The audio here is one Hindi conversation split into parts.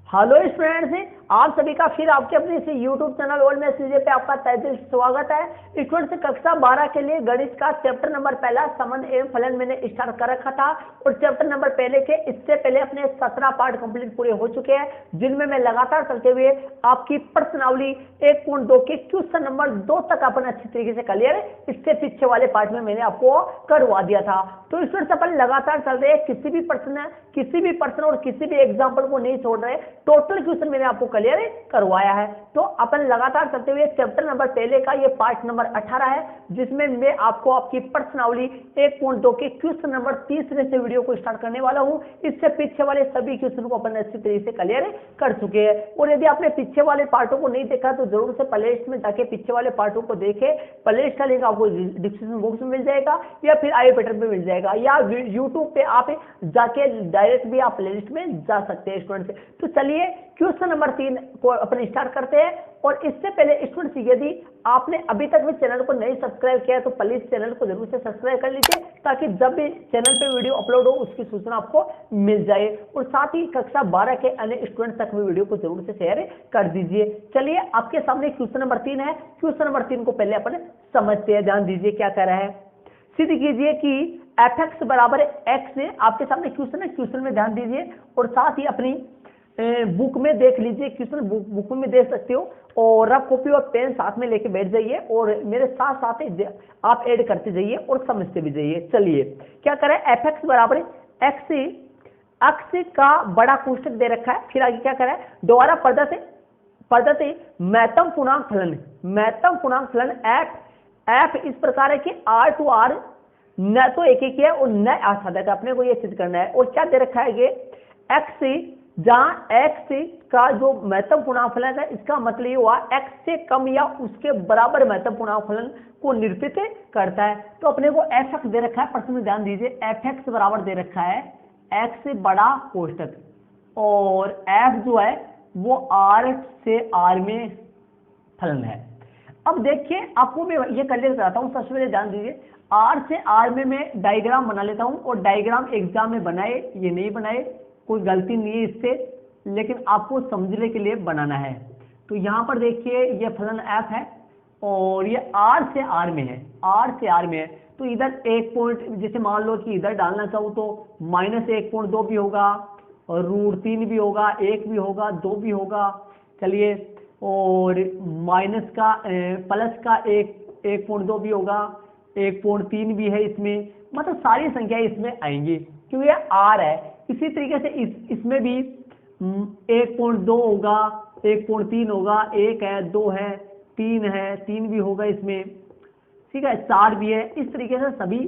हेलो स्टूडेंट्स, आप सभी का फिर आपके अपने इसी यूट्यूब चैनल ओल्ड मैथ्स सीजे पे आपका तहे दिल से स्वागत है। स्टूडेंट्स, कक्षा 12 के लिए गणित का चैप्टर नंबर पहला संबंध एवं फलन मैंने स्टार्ट कर रखा था और चैप्टर नंबर पहले के इससे पहले अपने 17 पार्ट कंप्लीट पूरे हो चुके हैं, जिनमें मैं लगातार चलते हुए आपकी प्रश्नावली 1.2 के क्वेश्चन नंबर 2 तक अपन अच्छी तरीके से क्लियर इससे पीछे वाले पार्ट में मैंने आपको करवा दिया था। तो स्टूडेंट्स, अपन लगातार चल रहे हैं, किसी भी प्रश्न और किसी भी एग्जाम्पल को नहीं छोड़ रहे, टोटल क्वेश्चन मैंने आपको क्लियर करवाया है। तो अपन लगातार चलते हुए चैप्टर नंबर पहले का ये पार्ट नंबर 18 है, जिसमें मैं आपको आपकी प्रश्नावली 1.2 के क्वेश्चन नंबर 30 से वीडियो को स्टार्ट करने वाला हूं। इससे पीछे वाले सभी क्वेश्चन को अपन अच्छी तरीके से क्लियर कर चुके हैं और यदि आपने पीछे वाले पार्टों को नहीं देखा तो जरूर से प्लेलिस्ट में जाके पीछे वाले पार्टों को देखे। प्लेलिस्ट का लिंक आपको डिस्क्रिप्शन बॉक्स में मिल जाएगा या फिर आई बटन पे मिल जाएगा या यूट्यूब पे आप जाके डायरेक्ट भी आप प्लेलिस्ट में जा सकते हैं स्टूडेंट्स। तो चलिए क्वेश्चन नंबर 3 को अपन स्टार्ट करते हैं। और इससे पहले स्टूडेंट्स, यदि आपने अभी तक भी चैनल को नहीं सब्सक्राइब किया तो प्लीज चैनल को जरूर से सब्सक्राइब कर लीजिए, ताकि जब भी चैनल पे वीडियो अपलोड हो उसकी सूचना आपको मिल जाए। और साथ ही कक्षा 12 के अन्य स्टूडेंट्स तक भी वीडियो को जरूर से शेयर कर दीजिए। चलिए, आपके सामने क्वेश्चन नंबर 3 है। क्वेश्चन नंबर 3 को पहले अपन समझते हैं। ध्यान दीजिए क्या कह रहा है। सिद्ध कीजिए कि f(x) बराबर x है। आपके सामने क्वेश्चन है, क्वेश्चन में ध्यान दीजिए और साथ ही अपनी बुक में देख लीजिए। क्वेश्चन बुक में देख सकते हो और रफ कॉपी और पेन साथ में लेके बैठ जाइए और मेरे साथ साथ आप ऐड करते जाइए और समझते भी जाइए। चलिए क्या करें, f(x) बराबर x का बड़ा कोष्टक दे रखा है। फिर आगे क्या करें, दोबारा पद्धति महत्तम पूर्णांक फलन f इस प्रकार है कि r टू r न तो एक ही है और न आसाधक। अपने को यह सिद्ध करना है। और क्या दे रखा है ये x, जहां x का जो महत्तम पूर्णांक फलन है, इसका मतलब ये हुआ x से कम या उसके बराबर महत्तम पूर्णांक फलन को निरूपित करता है। तो अपने को f(x) दे रखा है। प्रश्न में ध्यान दीजिए, f(x) बराबर दे रखा है x से बड़ा कोष्टक और f जो है वो r से r में फलन है। अब देखिए, आपको मैं ये क्लियर कराता हूं। सबसे पहले ध्यान दीजिए, r से r में मैं डायग्राम बना लेता हूं और डायग्राम एग्जाम में बनाए ये नहीं बनाए कोई गलती नहीं है इससे, लेकिन आपको समझने के लिए बनाना है। तो यहां पर देखिए, ये फलन f है और ये r से r में है। तो इधर एक पॉइंट, जैसे मान लो कि इधर डालना चाहूँ तो -1.2 भी होगा और √3 भी होगा, 1 भी होगा, 2 भी होगा। चलिए, और माइनस का प्लस का 1.2 भी होगा, 1.3 भी है इसमें। मतलब सारी संख्याएं इसमें आएंगी क्योंकि ये r है। इसी तरीके से इसमें भी 1.2 होगा, 1.3 होगा, 1 है, 2 है, 3 है, 3 भी होगा इसमें, ठीक है, 4 भी है। इस तरीके से सभी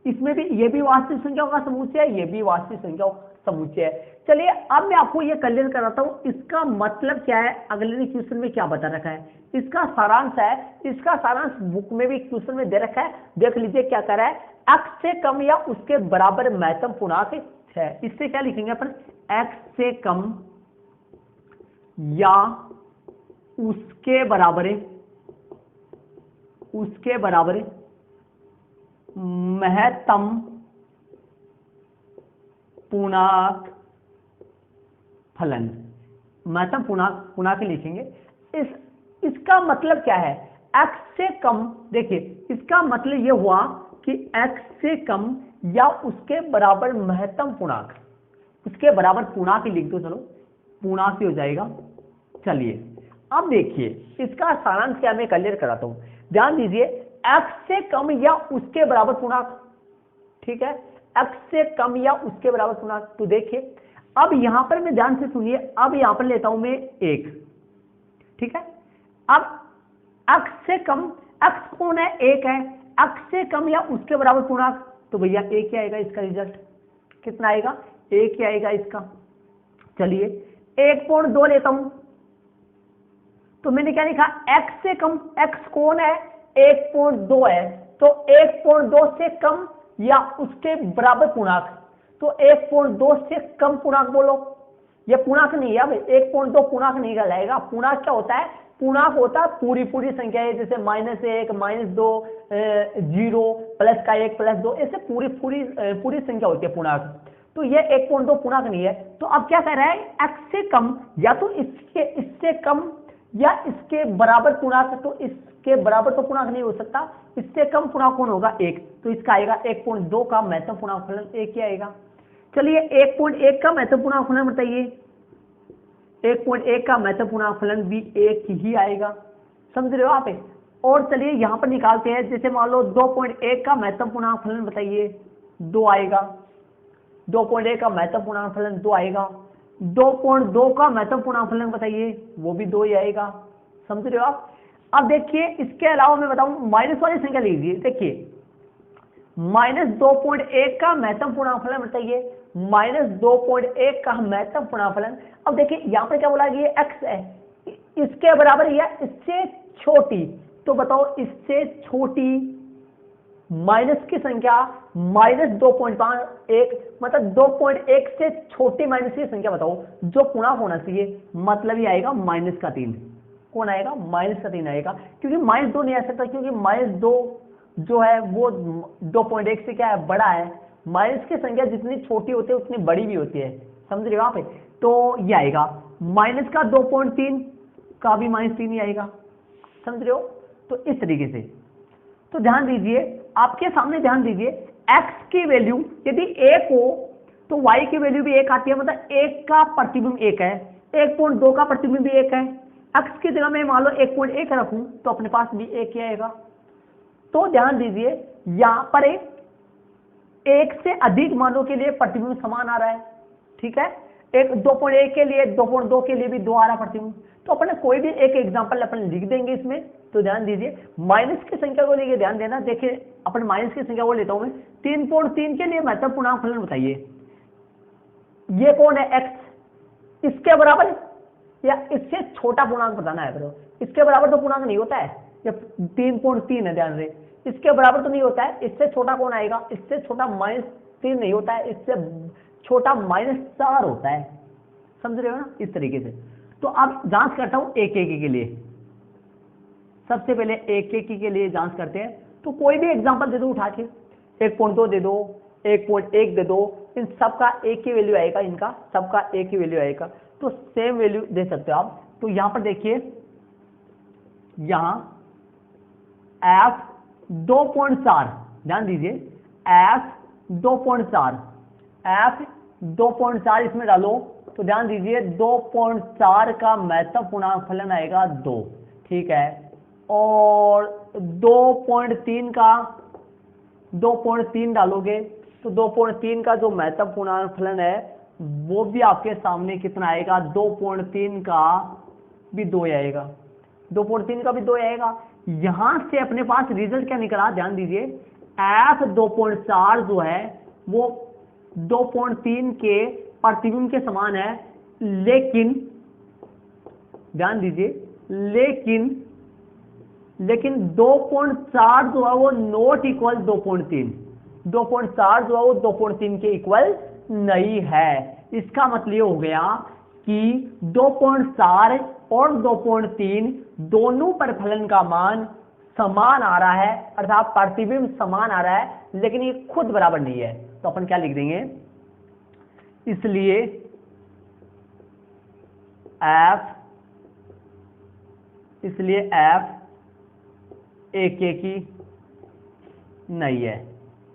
इसमें भी, ये भी वास्तविक संख्याओं का समुच्चय है, ये भी वास्तविक संख्याओं का समुच्चय है। चलिए, अब मैं आपको ये क्लियर कराता हूँ इसका मतलब क्या है। अगले क्वेश्चन में क्या बता रखा है, इसका सारांश है। इसका सारांश बुक में भी क्वेश्चन में दे रखा है। देख लीजिए क्या कर रहा है, x से कम या उसके बराबर महत्तम पूर्णांक है। इससे क्या लिखेंगे अपन, x से कम या उसके बराबर महत्तम पूर्णांक फलन। महत्तम पूर्णांक लिखेंगे। इसका मतलब क्या है, x से कम। देखिए, इसका मतलब यह हुआ कि x से कम या उसके बराबर महत्तम पूर्णांक, उसके बराबर पूर्णांक लिख दो। चलो, पूर्णांक ही हो जाएगा। चलिए, अब देखिए इसका सारांश क्या मैं क्लियर कराता हूं। ध्यान दीजिए, x से कम या उसके बराबर पूर्णांक, ठीक है, x से कम या उसके बराबर पूर्णांक। तो देखिए, अब यहां पर मैं, ध्यान से सुनिए, अब यहां पर लेता हूं मैं 1, ठीक है। अब x से कम, x कौन है, 1 है, x से कम या उसके बराबर पूर्णांक, तो भैया 1 ही आएगा। इसका रिजल्ट कितना आएगा, 1 ही आएगा इसका। चलिए, 1.2 लेता हूं तो मैंने क्या लिखा, x से कम, x कौन है, 1.2 है, तो 1.2 से कम या उसके बराबर पूर्णांक। तो 1.2 से कम पूर्णांक बोलो, ये पूर्णांक नहीं है। अब 1.2 पूर्णांक नहीं कहलाएगा। पूर्णांक क्या होता है, पूर्णांक होता है पूरी संख्या है, जैसे -1, -2, 0, +1, +2, ऐसे पूरी संख्या होती है पूर्णांक। तो ये 1.2 पूर्णांक नहीं है। तो अब क्या कह रहा है, x से कम या तो इससे कम या इसके बराबर पूर्णांक, तो इसके बराबर तो पूर्णांक नहीं हो सकता, इससे कम पूर्णांक कौन होगा, 1, तो इसका आएगा 1.2 का महत्तम पूर्णांक फलन 1 ही आएगा। चलिए 1.1 का महत्तम पूर्णांक फलन बताइए, 1.1 का महत्तम पूर्णांक फलन भी 1 ही आएगा, समझ रहे हो आप। और चलिए यहां पर निकालते हैं, जैसे मान लो 2.1 का महत्तम पूर्णांक फलन बताइए, 2 आएगा, 2.1 का महत्तम पूर्णांक फलन 2 आएगा, 2.2 का महत्तम पूर्णांक फलन बताइए, वो भी 2 ही आएगा, समझ रहे हो आप। अब देखिए इसके अलावा मैं बताऊं माइनस वाली संख्या लीजिए, देखिए -2.1 का महत्तम पूर्णांक फलन बताइए, -2.1 का महत्तम पूर्णांक फलन। अब देखिए यहां पर क्या बोला कि ये x है, इसके बराबर या इससे छोटी, तो बताओ इससे छोटी माइनस की संख्या -2.1, मतलब 2.1 से छोटी माइनस की संख्या बताओ जो पूर्णांक होना चाहिए, मतलब ये आएगा -3। कौन आएगा, -3 आएगा, क्योंकि -2 नहीं आ सकता, क्योंकि -2 जो है वो 2.1 से क्या है, बड़ा है। माइनस की संख्या जितनी छोटी होती है उतनी बड़ी भी होती है, समझ रहे हो आप। तो ये आएगा माइनस का 2.3 का भी -3 ही आएगा, समझ रहे हो। तो इस तरीके से तो ध्यान दीजिए, आपके सामने ध्यान दीजिए, x की वैल्यू यदि 1 हो तो y की वैल्यू भी 1 आती है, मतलब 1 का प्रतिबिंब 1 है, 1.2 का प्रतिबिंब भी 1 है। x की जगह में मान लो 1.1 रखूं तो अपने पास भी 1 ही आएगा। तो ध्यान दीजिए यहां पर एक से अधिक मानों के लिए प्रतिबिंब समान आ रहा है, ठीक है। एक 2.1 के लिए, 2.2 के लिए भी 2 आ रहा प्रतिबिंब। तो अपन कोई भी एक एग्जांपल अपन लिख देंगे इसमें। तो ध्यान दीजिए माइनस की संख्या को लेके ध्यान देना, देखिए अपन माइनस की संख्या को लेता हूं मैं, 3.3 के लिए महत्तम पूर्णांक फलन बताइए। ये कौन है, x, इसके बराबर या इससे छोटा पूर्णांक बताना है। फिर इसके बराबर तो पूर्णांक नहीं होता है, जब 3.3 है, ध्यान रहे इसके बराबर तो नहीं होता है। इससे छोटा कौन आएगा, इससे छोटा -3 नहीं होता है, इससे छोटा -4 होता है, समझ रहे हो ना, इस तरीके से। तो अब जांच करता हूं एक के लिए, सबसे पहले एक के लिए जांच करते हैं। तो कोई भी एग्जांपल दे दो उठा के, 1.2 दे दो, 1.1 दे दो, इन सबका एक ही वैल्यू आएगा, इनका सबका एक ही वैल्यू आएगा, तो सेम वैल्यू दे सकते हो आप। तो यहां पर देखिए, यहां f 2.4, ध्यान दीजिए f 2.4, f 2.4 इसमें डालो तो ध्यान दीजिए 2.4 का महत्तम पूर्णांक फलन आएगा 2, ठीक है। और 2.3 का 2.3 डालोगे तो 2.3 का जो महत्तम पूर्णांक फलन है वो भी आपके सामने कितना आएगा, 2.3 का भी 2 आएगा, 2.3 का भी 2 आएगा। यहां से अपने पास रिजल्ट क्या निकला, ध्यान दीजिए f 2.4 जो है वो 2.3 के प्रतिबिंब के समान है, लेकिन ध्यान दीजिए लेकिन 2.4 जो है वो नॉट इक्वल 2.3, 2.4 जो है वो 2.3 के इक्वल नहीं है। इसका मतलब ये हो गया कि 2.4 और 2.3 दोनों पर फलन का मान समान आ रहा है, अर्थात प्रतिबिंब समान आ रहा है, लेकिन ये खुद बराबर नहीं है। तो अपन क्या लिख देंगे, इसलिए f एक की नहीं है,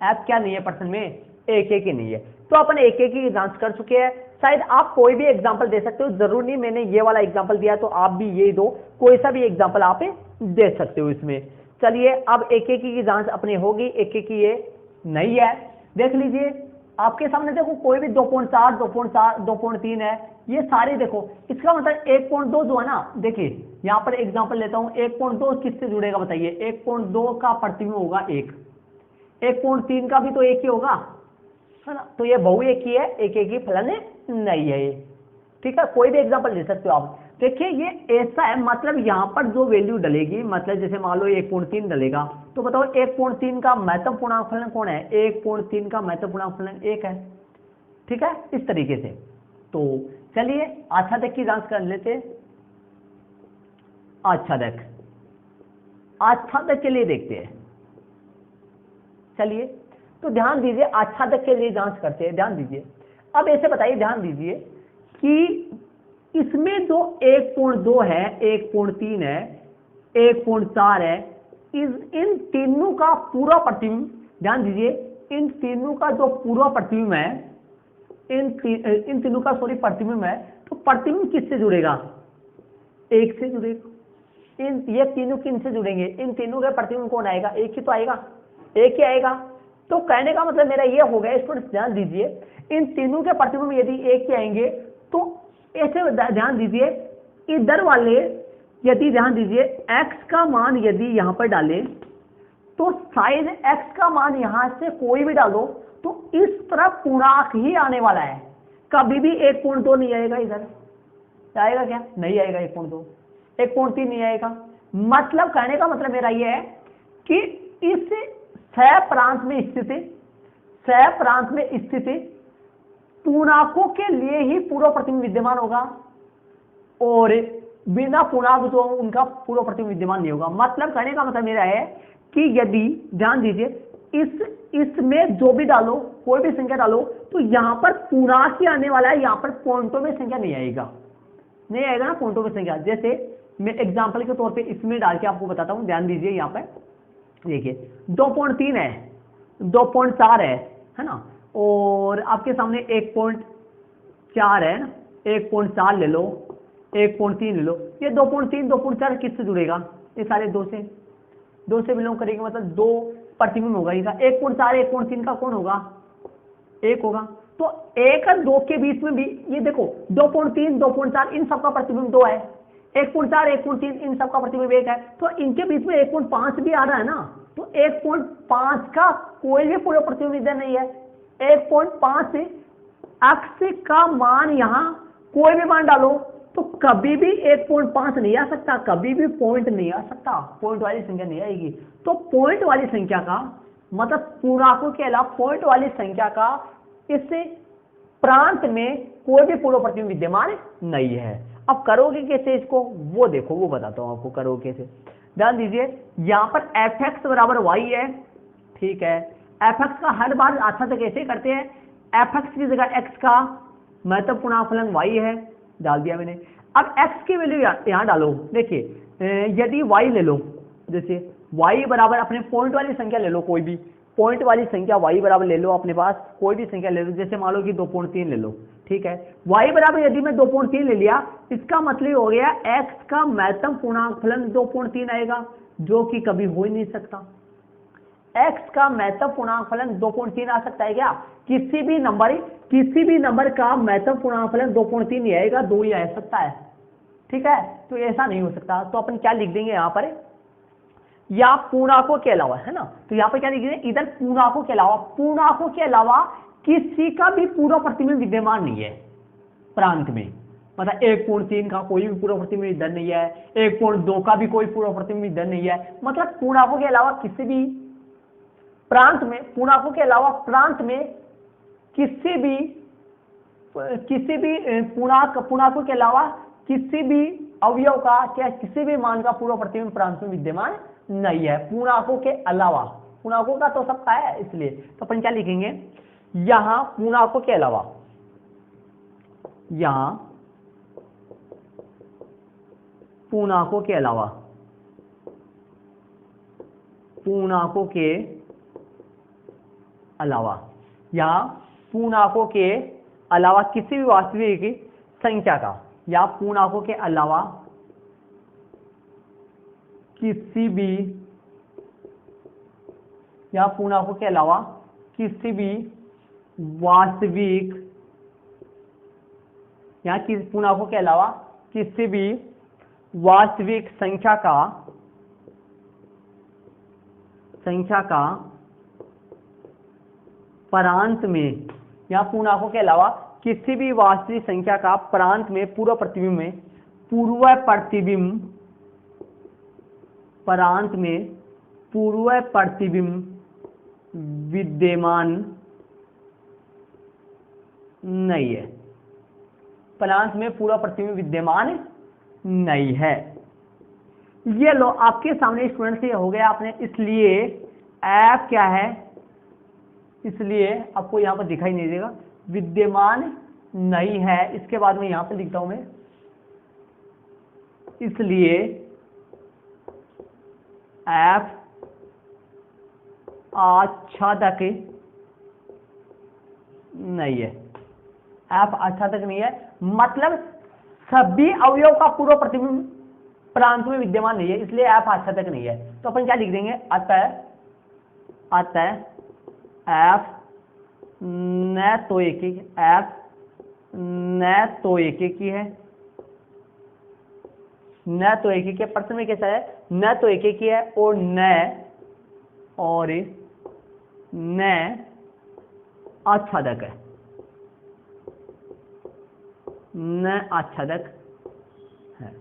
f क्या नहीं है प्रश्न में, एक की नहीं है। तो अपन एक की जांच कर चुके हैं। शायद आप कोई भी एग्जांपल दे सकते हो, जरूर नहीं मैंने ये वाला एग्जांपल दिया तो आप भी ये दो, कोई सा भी एग्जांपल आप दे सकते हो इसमें। चलिए अब एक की जांच अपनी होगी, एक की ये नहीं है। देख लीजिए आपके सामने, देखो कोई भी 2.4, 2.3 है, ये सारे देखो, इसका मतलब 1.2 जो है ना, देखिए यहां पर एग्जांपल लेता हूं, 1.2 किससे जुड़ेगा बताइए, 1.2 का प्रतिबिंब होगा 1, 1.3 का भी तो 1 ही होगा, है ना। तो ये बहु एक ही है, एक ही फलन नहीं है ये, ठीक है। कोई भी एग्जांपल ले सकते हो आप। देखिए ये ऐसा है, मतलब यहां पर जो वैल्यू डलेगी, मतलब जैसे मान लो 1.3 डलेगा तो बताओ 1.3 का महत्तम पूर्णांक फलन कौन है, 1.3 का महत्तम पूर्णांक फलन 1 है, ठीक है, इस तरीके से। तो चलिए आच्छादक की जांच कर लेते। आच्छादक के लिए देखते हैं, चलिए। तो ध्यान दीजिए आच्छादक के लिए जांच करते हैं, ध्यान दीजिए अब ऐसे बताइए, ध्यान दीजिए कि इसमें जो 1.2 है, 1.3 है, 1.4 है, इन तीनों का पूरा प्रतिबिंब, ध्यान दीजिए, इन तीनों का जो पूरा प्रतिबिंब है, इन तीनों का सॉरी प्रतिबिंब है, तो प्रतिबिंब किससे जुड़ेगा? 1 से जुड़ेगा। ये तीनों किन से जुड़ेंगे? इन तीनों के प्रतिबिंब कौन आएगा? एक ही तो आएगा, एक ही आएगा। तो कहने का मतलब मेरा ये हो गया, इस पर ध्यान दीजिए, इन तीनों के प्रतिबिंब यदि एक ही आएंगे तो ऐसे ध्यान दीजिए, इधर वाले यदि ध्यान दीजिए x का मान यदि यहां पर डालें तो शायद x का मान यहां से कोई भी डालो तो इस तरफ पूर्णांक ही आने वाला है, कभी भी 1.2 नहीं आएगा। इधर आएगा क्या? नहीं आएगा। 1.2, 1.3 नहीं आएगा। मतलब कहने का मतलब मेरा यह है कि इस सह प्रांत में स्थित पूर्णांकों के लिए ही पूर्व प्रतिबिंब विद्यमान होगा और बिना पूर्णांक तो उनका पूर्व प्रतिबिंब विद्यमान नहीं होगा। मतलब कहने का मतलब मेरा है कि यदि ध्यान दीजिए इसमें जो भी डालो, कोई भी संख्या डालो, तो यहां पर पूर्णांक ही आने वाला है, यहां पर पॉइंटों में संख्या नहीं आएगा ना, पॉइंटों में संख्या। जैसे मैं एग्जांपल के तौर पे इसमें डाल के आपको बताता हूं, ध्यान दीजिए, यहां पर देखिए 2.3 है, 2.4 है ना, और आपके सामने 1.4 है ना, 1.4 ले लो, 1.3 ले लो। ये 2.3 2.4 किससे जुड़ेगा? ये सारे दो से बिलोंग करेंगे, मतलब दो प्रतिबिंब होगा इसका। 1.4 1.3 का कौन होगा? 1 होगा। तो 1 और 2 के बीच में भी ये देखो 2.3 2.4 इन सबका प्रतिबिंब 2 है, 1.4 1.3 इन सबका प्रतिबिंब 1 है, तो इनके बीच में 1.5 भी आ रहा है ना, तो 1.5 का कोई भी पूरा प्रतिबिंब इधर नहीं है। 1.5 से x का मान यहां कोई भी मान डालो तो कभी भी 1.5 नहीं आ सकता, कभी भी पॉइंट नहीं आ सकता, पॉइंट वाली संख्या नहीं आएगी। तो पॉइंट वाली संख्या का मतलब पूर्णांकों के अलावा पॉइंट वाली संख्या का इस प्रांत में कोई भी पूर्व प्रतिबिंब विद्यमान नहीं है। अब करोगे कैसे इसको, वो देखो, वो बताता हूं आपको करोगे कैसे। ध्यान दीजिए, यहां पर fx बराबर y है, ठीक है। fx का हर बार अच्छा से कैसे करते हैं, fx की जगह x का महत्वपूर्ण पूर्णांक y है, डाल दिया मैंने। अब x की वैल्यू यहां डालो। देखिए यदि y ले लो, जैसे y बराबर अपने पॉइंट वाली संख्या ले लो, कोई भी पॉइंट वाली संख्या y बराबर ले लो, अपने पास कोई भी संख्या ले लो, जैसे मान लो कि 2.3 ले लो, ठीक है। y बराबर यदि मैं 2.3 ले लिया, इसका मतलब हो गया x का महत्तम पूर्णांक फलन 2.3 आएगा, जो कि कभी हो ही नहीं सकता। x का महत्तम पूर्णांक फलन 2.3 आ सकता है क्या? किसी भी नंबर का महत्तम पूर्णांक फलन 2.3 नहीं आएगा, 2 ही आ सकता है, ठीक है। तो ऐसा नहीं हो सकता। तो अपन क्या लिख देंगे यहां पर, या पूर्णांकों के अलावा, है ना, तो यहां पर क्या लिख देंगे, इधर पूर्णांकों के अलावा किसी का भी पूरा प्रतिबिंब विद्यमान नहीं है प्रांत में। मतलब 1.3 का कोई भी पूरा प्रतिबिंब इधर नहीं है, 1.2 का भी कोई पूरा प्रतिबिंब इधर नहीं है। मतलब पूर्णांकों के अलावा किसी भी प्रांत में, पूर्णांकों के अलावा प्रांत में किसी भी पूर्णांकों के अलावा किसी भी अवयव का क्या किसी भी मान का पूरा प्रतिबिंब प्रांत में विद्यमान नहीं है, पूर्णांकों के अलावा। पूर्णांकों का तो सबका है, इसलिए तो अपन क्या लिखेंगे, यहां पूर्णांकों के अलावा, यहां पूर्णांकों के अलावा, पूर्णांकों के अलावा, या पूर्णांकों के अलावा किसी भी वास्तविक संख्या का, या पूर्णांकों के अलावा किसी भी, या पूर्णांकों के अलावा किसी भी वास्तविक, या पूर्णांकों के अलावा किसी भी वास्तविक संख्या का प्रांत में, या पूर्णांकों के अलावा किसी भी वास्तविक संख्या का प्रांत में पूर्व प्रतिबिंब विद्यमान नहीं है, प्रांत में पूरा प्रतिबिंब विद्यमान नहीं है। ये लो आपके सामने स्टूडेंट से हो गया आपने, इसलिए f क्या है, इसलिए आपको यहां पर दिखाई नहीं देगा, विद्यमान नहीं है। इसके बाद में यहां पे लिखता हूं मैं, इसलिए f आच्छादक नहीं है। f आच्छादक नहीं है मतलब सभी अवयव का पूर्व प्रतिबिंब प्रांत में विद्यमान नहीं है, इसलिए f आच्छादक नहीं है। तो अपन क्या लिख देंगे, अतः f न तो एक ही, f न तो एक ही है, न तो एक ही के प्रश्न में कैसा है, न तो एक ही है और न आच्छादक है, न आच्छादक है।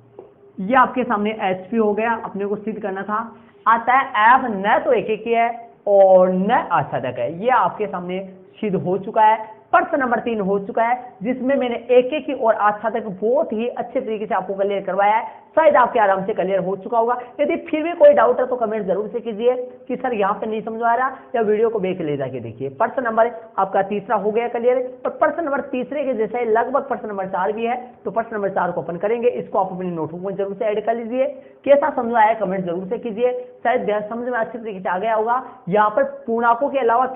ये आपके सामने HP हो गया, अपने को सिद्ध करना था। अतः f न तो एक ही है और न आच्छादक है, ये आपके सामने सिद्ध हो चुका है। प्रश्न नंबर 3 हो चुका है, जिसमें मैंने एक और आच्छादक बहुत ही अच्छे तरीके से आपको क्लियर करवाया है। शायद आपके आराम से क्लियर हो चुका होगा। यदि फिर भी कोई डाउट है तो कमेंट जरूर से कीजिए कि सर यहाँ पे नहीं समझ आ रहा, या वीडियो को बैक ले जाके देखिए। प्रश्न नंबर आपका तीसरा हो गया क्लियर, और प्रश्न नंबर तीसरे के जैसे लगभग प्रश्न नंबर 4 भी है, तो प्रश्न नंबर 4 को अपन करेंगे। इसको आप अपनी नोटबुक में जरूर से ऐड कर लीजिए। कैसा समझ आया कमेंट जरूर से कीजिए, शायद समझ में अच्छे तरीके से आ गया होगा। यहाँ पर पूर्णांकों के अलावा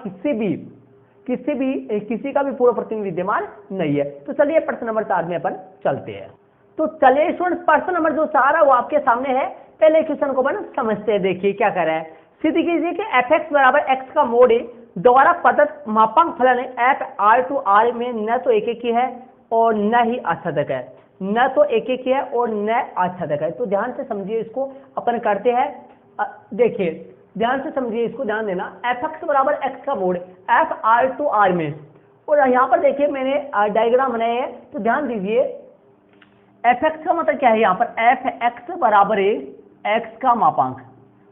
किसी का भी पूर्व प्रतिबिंब विद्यमान नहीं है। तो चलिए प्रश्न नंबर 4 में अपन चलते हैं। तो चलिए स्टूडेंट, प्रश्न नंबर जो 4 है वो आपके सामने है। पहले क्वेश्चन को अपन समझते हैं। देखिए क्या कर रहा है, सिद्ध कीजिए कि fx बराबर x का मोड द्वारा प्रदत्त मापांक फलन f r में न तो एक ही है और न ही आच्छादक है, न तो एक ही है और न आच्छादक है। तो ध्यान से समझिए, इसको अपन करते हैं। देखिए ध्यान से समझिए, इसको ध्यान देना। fx बराबर x का मोड f r में, और यहाँ पर देखिए मैंने डायग्राम बनाए हैं, तो ध्यान दीजिए fx का मतलब क्या है, यहाँ पर fx बराबर x का मापांक।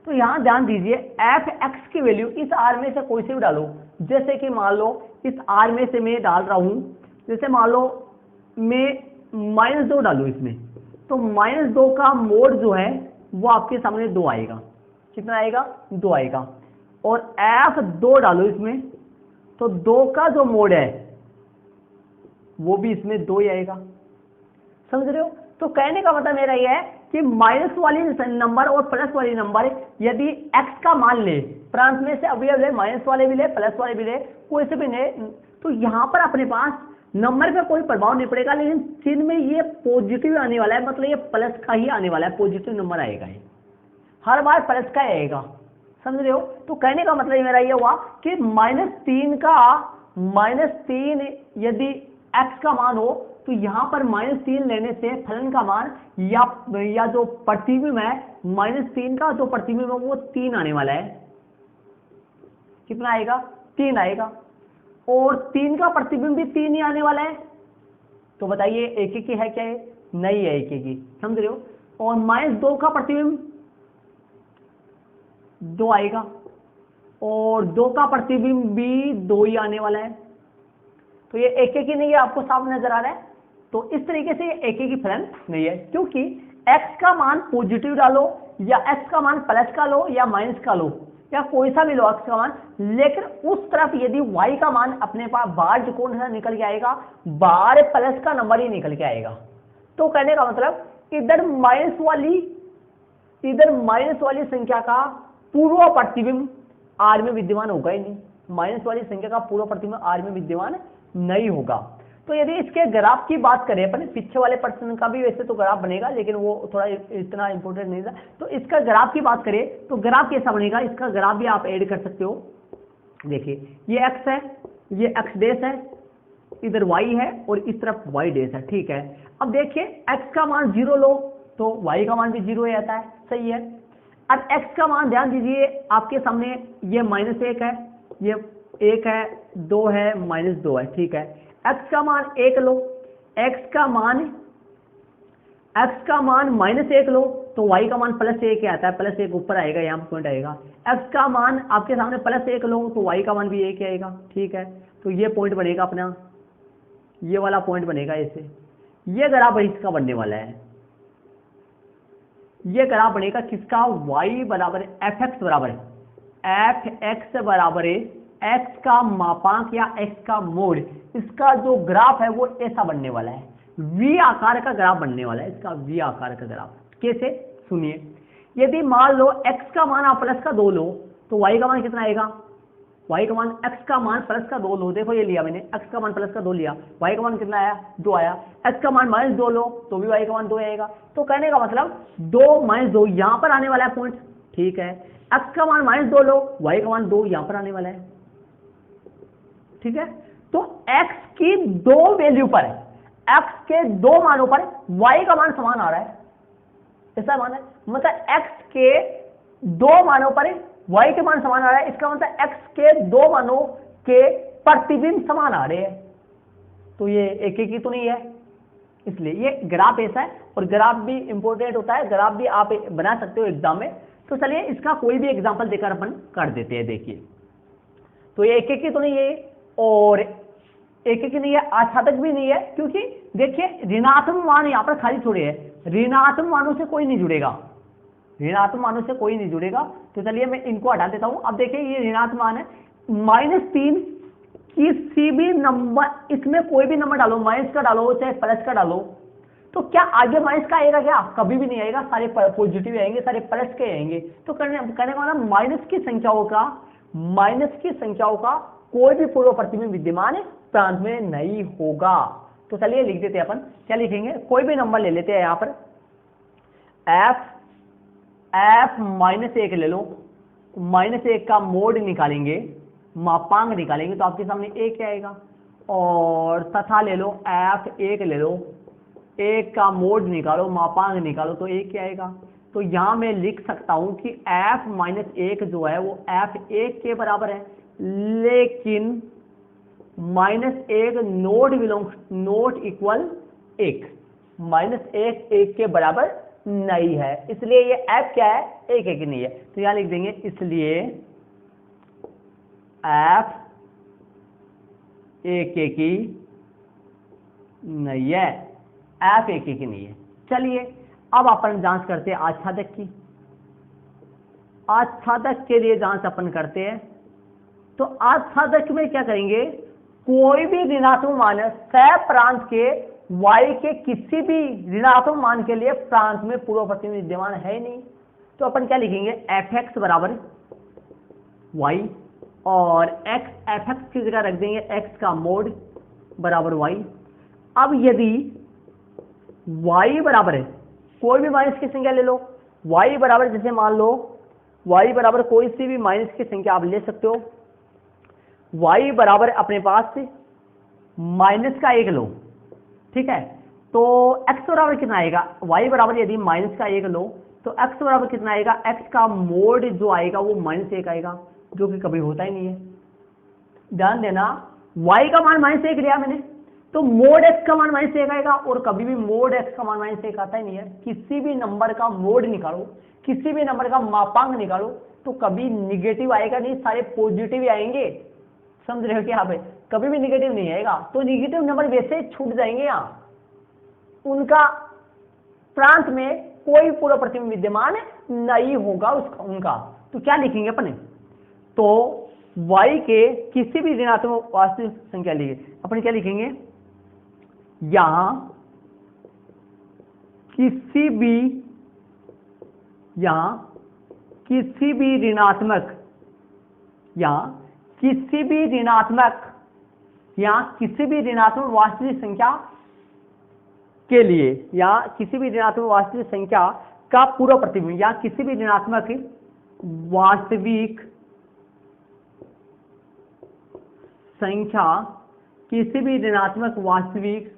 तो यहाँ ध्यान दीजिए fx की वैल्यू इस r में से कोई से भी डालो। जैसे कि मान लो इस r में से मैं डाल रहा हूं, जैसे मान लो मैं -2 डालू इसमें, तो -2 का मोड जो है वो आपके सामने 2 आएगा। कितना आएगा, 2 आएगा। और f2 डालो इसमें, तो 2 का जो मोड है वो भी इसमें 2 ही आएगा। समझ रहे हो? तो कहने का मतलब मेरा यह है कि माइनस वाली नंबर और प्लस वाली नंबर यदि x का मान ले, प्रांत में से अवयव ले, माइनस वाले भी ले प्लस वाले भी ले, कोई से भी ले, तो यहां पर अपने पास नंबर का कोई प्रभाव नहीं पड़ेगा, लेकिन चिन्ह में ये पॉजिटिव आने वाला है, मतलब ये प्लस का ही आने वाला है, पॉजिटिव नंबर आएगा, ये हर बार प्लस का आएगा। समझ रहे हो? तो कहने का मतलब मेरा ये हुआ कि -3 यदि x का मान हो, तो यहां पर -3 लेने से फलन का मान या जो प्रतिबिंब है, -3 का जो प्रतिबिंब है वो 3 आने वाला है। कितना आएगा, 3 आएगा। और 3 का प्रतिबिंब भी 3 ही आने वाला है। तो बताइए एक ही है क्या, है नहीं है एक ही। समझ रहे हो? और -2 का प्रतिबिंब 2 आएगा, और 2 का प्रतिबिंब भी 2 ही आने वाला है। तो ये एक ही नहीं है, आपको साफ नजर आ रहा है। तो इस तरीके से एक ही फलन नहीं है, क्योंकि x का मान पॉजिटिव डालो या x का मान प्लस का लो या माइनस का लो या कोई सा भी लो x का मान, लेकिन उस तरफ यदि y का मान अपने पास बाहर जो कौन सा निकल के आएगा, बाहर प्लस का नंबर ही निकल के आएगा। तो कहने का मतलब इधर माइनस वाली संख्या का पूर्व प्रतिबिंब r में विद्यमान होगा ही नहीं। माइनस वाली संख्या का पूर्व प्रतिबिंब r में विद्यमान नहीं होगा। तो यदि इसके ग्राफ की बात करें अपन, पीछे वाले प्रश्न का भी वैसे तो ग्राफ बनेगा, लेकिन वो थोड़ा इतना इंपॉर्टेंट नहीं था। तो इसका ग्राफ की बात करें तो ग्राफ कैसा बनेगा, इसका ग्राफ भी आप ऐड कर सकते हो। देखिए ये x है, ये x डैश है, इधर y है और इस तरफ y डैश है। ठीक है, अब देखिए x का मान 0 लो तो y का मान भी 0 ही आता है। सही है। अब x का मान ध्यान दीजिए, आपके सामने ये -1 है, ये 1 है, 2 है, -2 है। ठीक है, x का मान 1 लो, x का मान -1 लो तो y का मान +1 आता है, +1 ऊपर आएगा, यहाँ पॉइंट आएगा। x का मान आपके सामने +1 लो तो y का मान भी 1 आएगा। ठीक है, तो ये पॉइंट बनेगा अपना, ये वाला पॉइंट बनेगा ऐसे। ये ग्राफ इसका बनने वाला है, ये ग्राफ बनेगा किसका, y बराबर fx बराबर x का मापांक या x का मोड, इसका जो ग्राफ है वो ऐसा बनने वाला है, V आकार का ग्राफ बनने वाला है, इसका V आकार का ग्राफ। कैसे, सुनिए, यदि मान लो x का मान आप प्लस का 2 लो तो y का मान कितना आएगा, y का मान x का मान प्लस का 2 लो, देखो ये लिया मैंने, x का मान प्लस का 2 लिया, y का मान कितना आया, 2 आया। x का मान माइनस 2 लो तो भी y का मान 2 आएगा। तो कहने का मतलब 2 माइनस 2 यहां पर आने वाला है पॉइंट, ठीक है। x का मान माइनस 2 लो, y का मान 2 यहां पर आने वाला है, ठीक है। तो x की 2 वैल्यू पर, x के 2 मानों पर y का मान समान आ रहा है, ऐसा मान है, मतलब x के 2 मानों पर y के मान समान आ रहा है, इसका मतलब x के 2 मानों के प्रतिबिंब समान आ रहे हैं। तो ये एक ही तो नहीं है, इसलिए ये ग्राफ ऐसा है। और ग्राफ भी इंपॉर्टेंट होता है, ग्राफ भी आप बना सकते हो एग्जाम में। तो चलिए इसका कोई भी एग्जांपल देकर अपन कर देते हैं। देखिए, तो ये एक ही तो नहीं है और एक ही नहीं है, आच्छादक भी नहीं है, क्योंकि देखिए ऋणात्मक मान यहां पर खाली छोड़े है, ऋणात्मक मानों से कोई नहीं जुड़ेगा, ऋणात्मक मानों से कोई नहीं जुड़ेगा। तो चलिए मैं इनको हटा देता हूं। अब देखिए ये ऋणात्मक मान है, -3 किसी भी नंबर, इसमें कोई भी नंबर डालो, माइनस का डालो चाहे प्लस का डालो, तो क्या आगे माइनस का आएगा, क्या कभी भी नहीं आएगा, सारे पॉजिटिव आएंगे, सारे प्लस के आएंगे। तो कहने का मतलब माइनस की संख्याओं का कोई भी पूर्व प्रतिबिंब विद्यमान प्रांत में नहीं होगा। तो चलिए लिख देते हैं अपन, क्या लिखेंगे, कोई भी नंबर ले लेते हैं यहां पर, f -1 ले लो, -1 का मोड निकालेंगे, मापांक निकालेंगे, तो आपके सामने a क्या आएगा, और तथा ले लो f1 ले लो, 1 का मोड निकालो, मापांक निकालो, तो a क्या आएगा। तो यहां मैं लिख सकता हूं कि f-1 जो है वो f1 के बराबर है, लेकिन -1 नोट इक्वल 1, -1 के बराबर नहीं है, इसलिए ये f क्या है, 1 नहीं है। तो यहां लिख देंगे, इसलिए f 1 की नहीं है, f 1 की नहीं है। चलिए अब अपन जांच करते हैं आच्छादक की। आच्छादक के लिए जांच अपन करते हैं। तो आच्छादक में क्या करेंगे, कोई भी ऋणात्मक मान सह प्रांत के y के किसी भी ऋणात्मक मान के लिए प्रांत में पूर्व प्रतिबिंब विद्यमान है नहीं। तो अपन क्या लिखेंगे, fx बराबर y, और fx की जगह रख देंगे x का मोड बराबर y। अब यदि y बराबर है, कोई भी माइनस की संख्या ले लो, y बराबर, जैसे मान लो y बराबर कोई सी भी माइनस की संख्या आप ले सकते हो, y बराबर अपने पास -1 लो, ठीक है। तो x बराबर कितना आएगा, y बराबर यदि -1 लो तो x बराबर कितना आएगा, x का मोड जो आएगा वो -1 आएगा, जो कि कभी होता ही नहीं है। ध्यान देना, y का मान -1 लिया मैंने, तो मोड x का मान -1 आएगा, और कभी भी मोड x का मान -1 आता ही नहीं है। किसी भी नंबर का मोड निकालो, किसी भी नंबर का मापांक निकालो, तो कभी निगेटिव आएगा नहीं, सारे पॉजिटिव आएंगे। समझ रहे हो क्या आप, कभी भी निगेटिव नहीं आएगा। तो निगेटिव नंबर वैसे छूट जाएंगे, यहाँ उनका प्रांत में कोई पूर्व प्रतिबिंब विद्यमान नहीं होगा उनका। तो क्या लिखेंगे अपने, तो y के किसी भी ऋणात्मक वास्तविक संख्या लिए अपन क्या लिखेंगे, यहां किसी भी ऋणात्मक वास्तविक संख्या के लिए, या किसी भी ऋणात्मक वास्तविक संख्या का पूर्व प्रतिबिंब, या किसी भी ऋणात्मक वास्तविक संख्या, किसी भी ऋणात्मक वास्तविक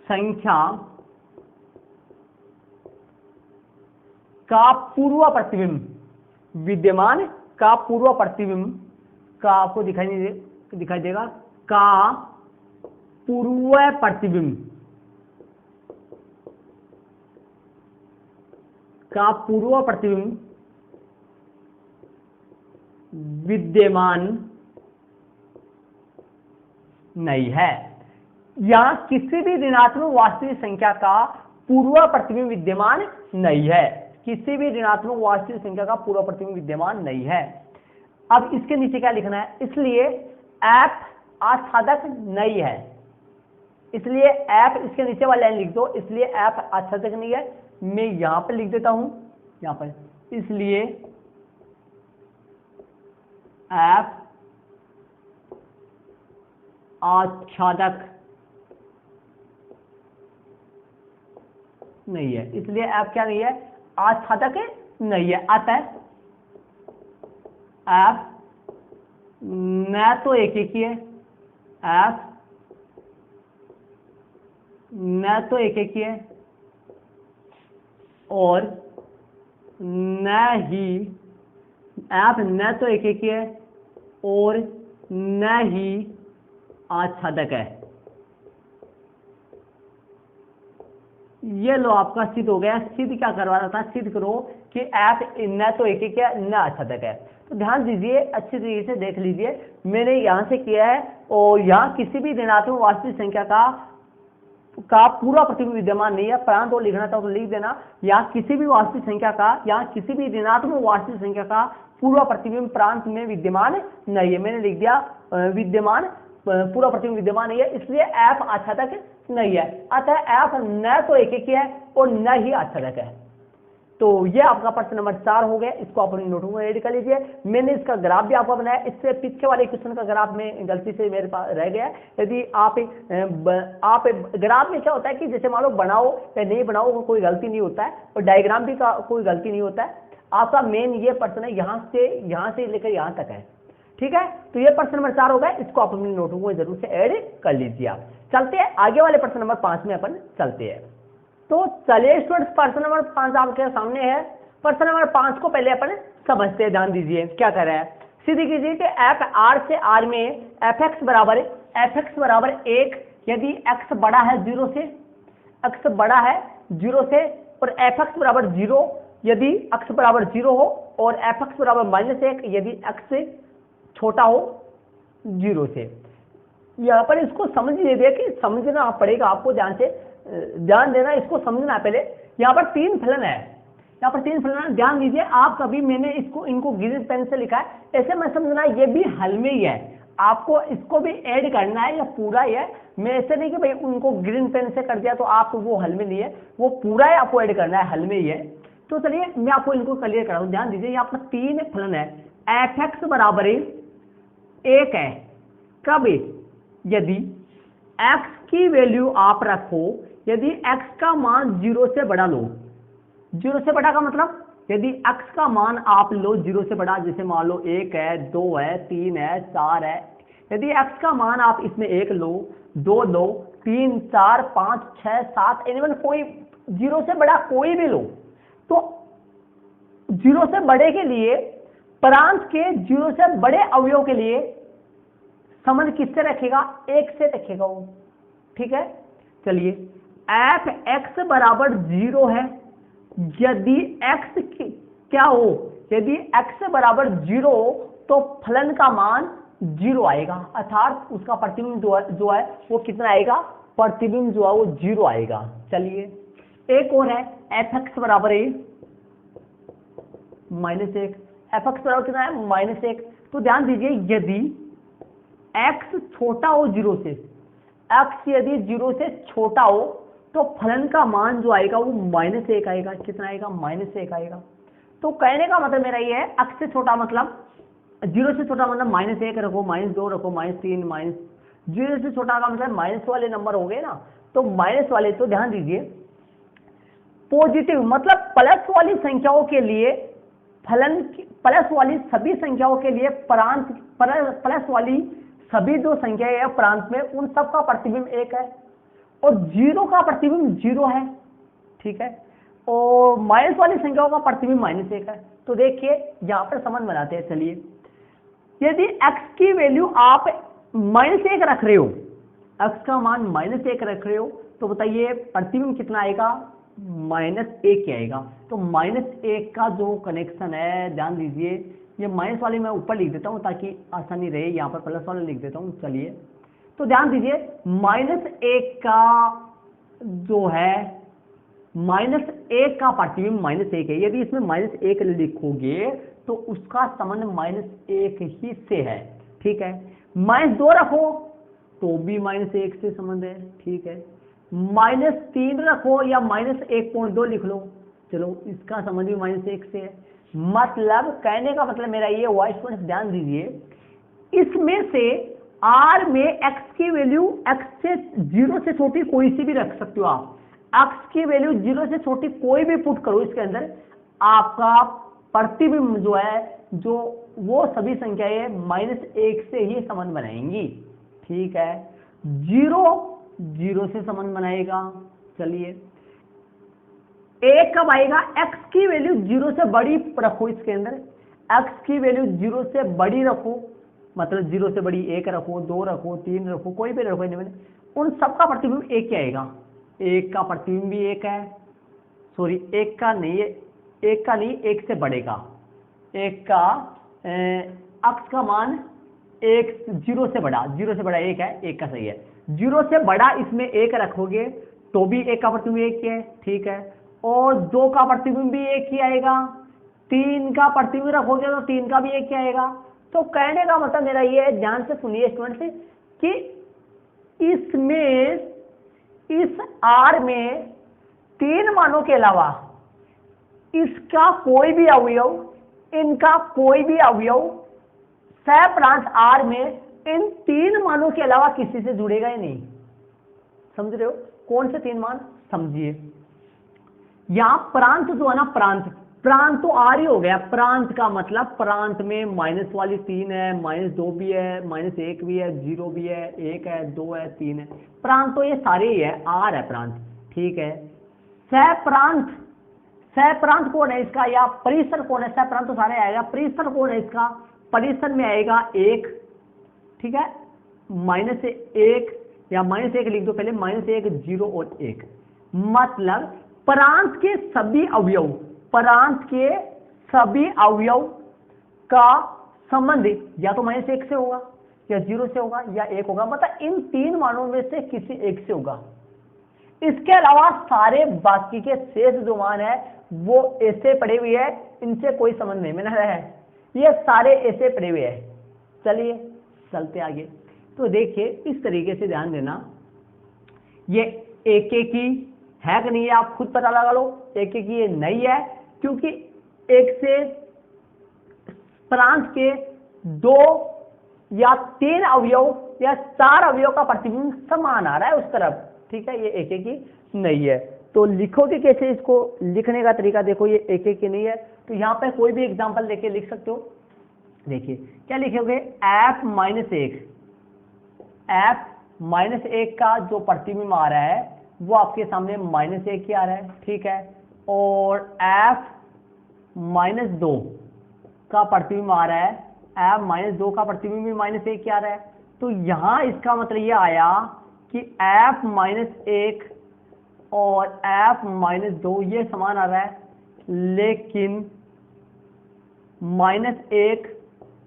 संख्या का पूर्व प्रतिबिंब विद्यमान, का पूर्व प्रतिबिंब का आपको दिखाई देगा, का पूर्व प्रतिबिंब, का पूर्व प्रतिबिंब विद्यमान नहीं है, या किसी भी ऋणात्मक वास्तविक संख्या का पूर्व प्रतिबिंब विद्यमान नहीं है, किसी भी ऋणात्मक वास्तविक संख्या का पूर्व प्रतिबिंब विद्यमान नहीं है। अब इसके नीचे क्या लिखना है, इसलिए एफ आच्छादक नहीं है, इसलिए एफ इसके नीचे वाला लाइन लिख दो, इसलिए एफ आच्छादक नहीं है। मैं यहां पर लिख देता हूं, यहां पर, इसलिए एफ आच्छादक नहीं है, इसलिए एफ क्या नहीं है, आच्छादक नहीं है। अतः एफ न तो एक ही है, एफ न तो एक ही है और न ही, एफ न तो एक ही है और न ही आच्छादक है। ये लो आपका सिद्ध हो गया। सिद्ध क्या करवा रहा था, सिद्ध करो कि एफ न तो एक ही है न आच्छादक है। तो ध्यान दीजिए, अच्छी तरीके से देख लीजिए, मैंने यहां से किया है और यहां किसी भी ऋणात्मक वास्तविक संख्या का पूरा प्रतिबिंब विद्यमान नहीं है, प्रांत और लिखना था तो लिख देना, या किसी भी वास्तविक संख्या का, या किसी भी ऋणात्मक वास्तविक संख्या का पूरा प्रतिबिंब प्रांत में विद्यमान नहीं है। मैंने लिख दिया विद्यमान, पूरा प्रतिबिंब विद्यमान नहीं है, इसलिए एफ आच्छादक नहीं है। अतः एफ न तो एक ही है और न ही आच्छादक है। तो ये आपका प्रश्न नंबर 4 हो गया। इसको आप अपनी नोटबुक में रेडी कर लीजिए। मैंने इसका ग्राफ भी आपको बनाया, इससे पीछे वाले क्वेश्चन का ग्राफ में गलती से मेरे पास रह गया। यदि आप ग्राफ में क्या होता है कि जैसे मान लो बनाओ या नहीं बनाओ कोई गलती नहीं होता है, और डायग्राम भी का कोई गलती नहीं होता है। आपका मेन ये प्रश्न है यहाँ से लेकर यहाँ तक है, ठीक है। तो ये प्रश्न नंबर 4 हो गया, इसको आप अपनी नोटबुक में जरूर से ऐड कर लीजिए। आप चलते हैं आगे वाले प्रश्न नंबर 5 में अपन चलते हैं। तो चलिए स्टूडेंट्स, प्रश्न नंबर 5 आपके सामने है। प्रश्न नंबर 5 को पहले अपन समझते हैं, ध्यान दीजिए क्या कर रहा है। सीधी कीजिए कि एफ आर से आर में एफ एक्स बराबर 1 यदि एक्स बड़ा है 0 से, एक्स बड़ा है 0 से, और एफ एक्स बराबर 0 यदि एक्स बराबर 0 हो, और एफ एक्स बराबर -1 यदि एक्स छोटा हो 0 से। यहाँ पर इसको समझ लीजिए कि समझना पड़ेगा आपको, ध्यान देना, इसको समझना पहले। यहाँ पर 3 फलन है, यहाँ पर 3 फलन है, ध्यान दीजिए। आप कभी मैंने इनको ग्रीन पेन से लिखा है, ऐसे मैं समझना ये भी हल में ही है, आपको इसको भी ऐड करना है या पूरा ही है। मैं ऐसे नहीं कि भाई उनको ग्रीन पेन से कर दिया तो आप वो हल में नहीं है, वो पूरा है आपको ऐड करना है, हल में ही है। तो चलिए मैं आपको इनको क्लियर करा दूं। ध्यान दीजिए, यहाँ पर 3 फलन है। एफ एक्स बराबर 1 है कब, यदि x की वैल्यू आप रखो, यदि x का मान 0 से बड़ा लो। 0 से बड़ा का मतलब यदि x का मान आप लो 0 से बड़ा, जैसे मान लो 1 है, 2 है, 3 है, 4 है। यदि x का मान आप इसमें 1 लो, 2 लो, 3, 4, 5, 6, 7, एनीवन कोई 0 से बड़ा कोई भी लो, तो 0 से बड़े के लिए, प्रांत के 0 से बड़े अवयव के लिए संबंध किससे रखेगा, 1 से रखेगा वो, ठीक है। चलिए एफ एक्स बराबर 0 है यदि x क्या हो, यदि x बराबर 0 हो तो फलन का मान 0 आएगा, अर्थात उसका प्रतिबिंब जो है वो कितना आएगा, प्रतिबिंब जो है वो 0 आएगा। चलिए एक और है, एफ एक्स बराबर -1, एफ एक्स बराबर कितना है, -1। तो ध्यान दीजिए, यदि x छोटा हो 0 से, x यदि 0 से छोटा हो तो फलन का मान जो आएगा वो -1 आएगा। कितना आएगा, -1 आएगा। तो कहने का मतलब मेरा ये है, x से छोटा मतलब 0 से छोटा मतलब -1 रखो, -2 रखो, -3, 0 से छोटा का मतलब माइनस वाले नंबर हो गए ना, तो माइनस वाले। तो ध्यान दीजिए, पॉजिटिव मतलब प्लस वाली संख्याओं के लिए फलन, प्लस वाली सभी संख्याओं के लिए प्रांत, प्लस वाली सभी जो संख्याएं है प्रांत में, उन सब का प्रतिबिंब 1 है, और 0 का प्रतिबिंब 0 है, ठीक है। और माइनस वाली संख्याओं का प्रतिबिंब -1 है। तो देखिए यहां पर संबंध बनाते हैं। चलिए यदि x की वैल्यू आप -1 रख रहे हो, x का मान -1 रख रहे हो, तो बताइए प्रतिबिंब कितना आएगा, -1 आएगा। तो -1 का जो कनेक्शन है, ध्यान दीजिए, ये माइनस वाले मैं ऊपर लिख देता हूं ताकि आसानी रहे, यहाँ पर प्लस वाले लिख देता हूं। चलिए तो ध्यान दीजिए, -1 का जो है -1 का प्रतिबिंब -1 है, यदि इसमें -1 लिखोगे तो उसका संबंध -1 ही से है, ठीक है। -2 रखो तो भी -1 से संबंध है, ठीक है। -3 रखो या -1.2 लिख लो, चलो इसका संबंध भी -1 से है। मतलब कहने का मतलब मेरा ये हुआ, स्टूडेंट्स ध्यान दीजिए, इसमें से R में x की वैल्यू x से 0 से छोटी कोई सी भी रख सकते हो आप, x की वैल्यू 0 से छोटी कोई भी पुट करो इसके अंदर, आपका प्रतिबिंब जो है जो वो सभी संख्याएं -1 से ही संबंध बनाएंगी, ठीक है। 0 से संबंध बनाएगा। चलिए 1 कब आएगा, x की वैल्यू 0 से बड़ी रखो इसके अंदर, x की वैल्यू 0 से बड़ी रखो, मतलब 0 से बड़ी 1 रखो, 2 रखो, 3 रखो, कोई भी रखो, उन सबका प्रतिबिंब 1 ही आएगा। 1 का प्रतिबिंब भी 1 है, सॉरी 1 का नहीं है, 1 का नहीं, 1 से बढ़ेगा, 1 का x का मान 1 0 से बड़ा, 0 से बड़ा 1 है, 1 का सही है। 0 से बड़ा इसमें 1 रखोगे तो भी 1 का प्रतिबिंब 1 ही है, ठीक है। और 2 का प्रतिबिंब भी 1 ही आएगा, 3 का प्रतिबिंब रखोगे तो 3 का भी 1 ही आएगा। तो कहने का मतलब मेरा ये है, ध्यान से सुनिए स्टूडेंट्स, कि इसमें इस R में 3 मानों के अलावा इसका कोई भी अवयव, इनका कोई भी अवयव सह-प्रांत R में इन 3 मानों के अलावा किसी से जुड़ेगा ही नहीं। समझ रहे हो कौन से 3 मान, समझिए। यहां प्रांत जो है ना, प्रांत तो R ही हो गया। प्रांत का मतलब प्रांत में माइनस वाली 3 है, -2 भी है, -1 भी है, 0 भी है, 1 है, 2 है, 3 है, प्रांत तो ये सारे ही है, R है प्रांत, ठीक है। सह प्रांत कौन है इसका, या परिसर कौन है, सह प्रांत तो सारे आएगा, परिसर कौन है इसका, परिसर में आएगा 1, ठीक है, -1 या -1 लिख दो पहले, -1, 0 और 1। मतलब प्रांत के सभी अवयव, प्रांत के सभी अवयव का संबंध या तो -1 से होगा, या 0 से होगा, या 1 होगा, मतलब इन 3 मानों में से किसी एक से होगा। इसके अलावा सारे बाकी के शेष जो मान है वो ऐसे पड़े हुए हैं, इनसे कोई संबंध नहीं बना है, ये सारे ऐसे पड़े हुए हैं। चलिए चलते आगे। तो देखिए इस तरीके से ध्यान देना, ये एक की है कि नहीं है आप खुद पता लगा लो, एक की ये नहीं है, क्योंकि एक से प्रांत के 2 या 3 अवयव या 4 अवयव का प्रतिबिंब समान आ रहा है उस तरफ, ठीक है, ये एक की नहीं है। तो लिखोगे कैसे, इसको लिखने का तरीका देखो, ये एक की नहीं है, तो यहां पे कोई भी एग्जांपल लेके लिख सकते हो। देखिए क्या लिखोगे, f-1 का जो प्रतिबिंब आ रहा है वो आपके सामने -1 ही आ रहा है, ठीक है। और f-2 का प्रतिबिंब आ रहा है, f-2 का प्रतिबिंब भी -1 ही आ रहा है। तो यहां इसका मतलब ये आया कि f-1 और f-2 ये समान आ रहा है, लेकिन -1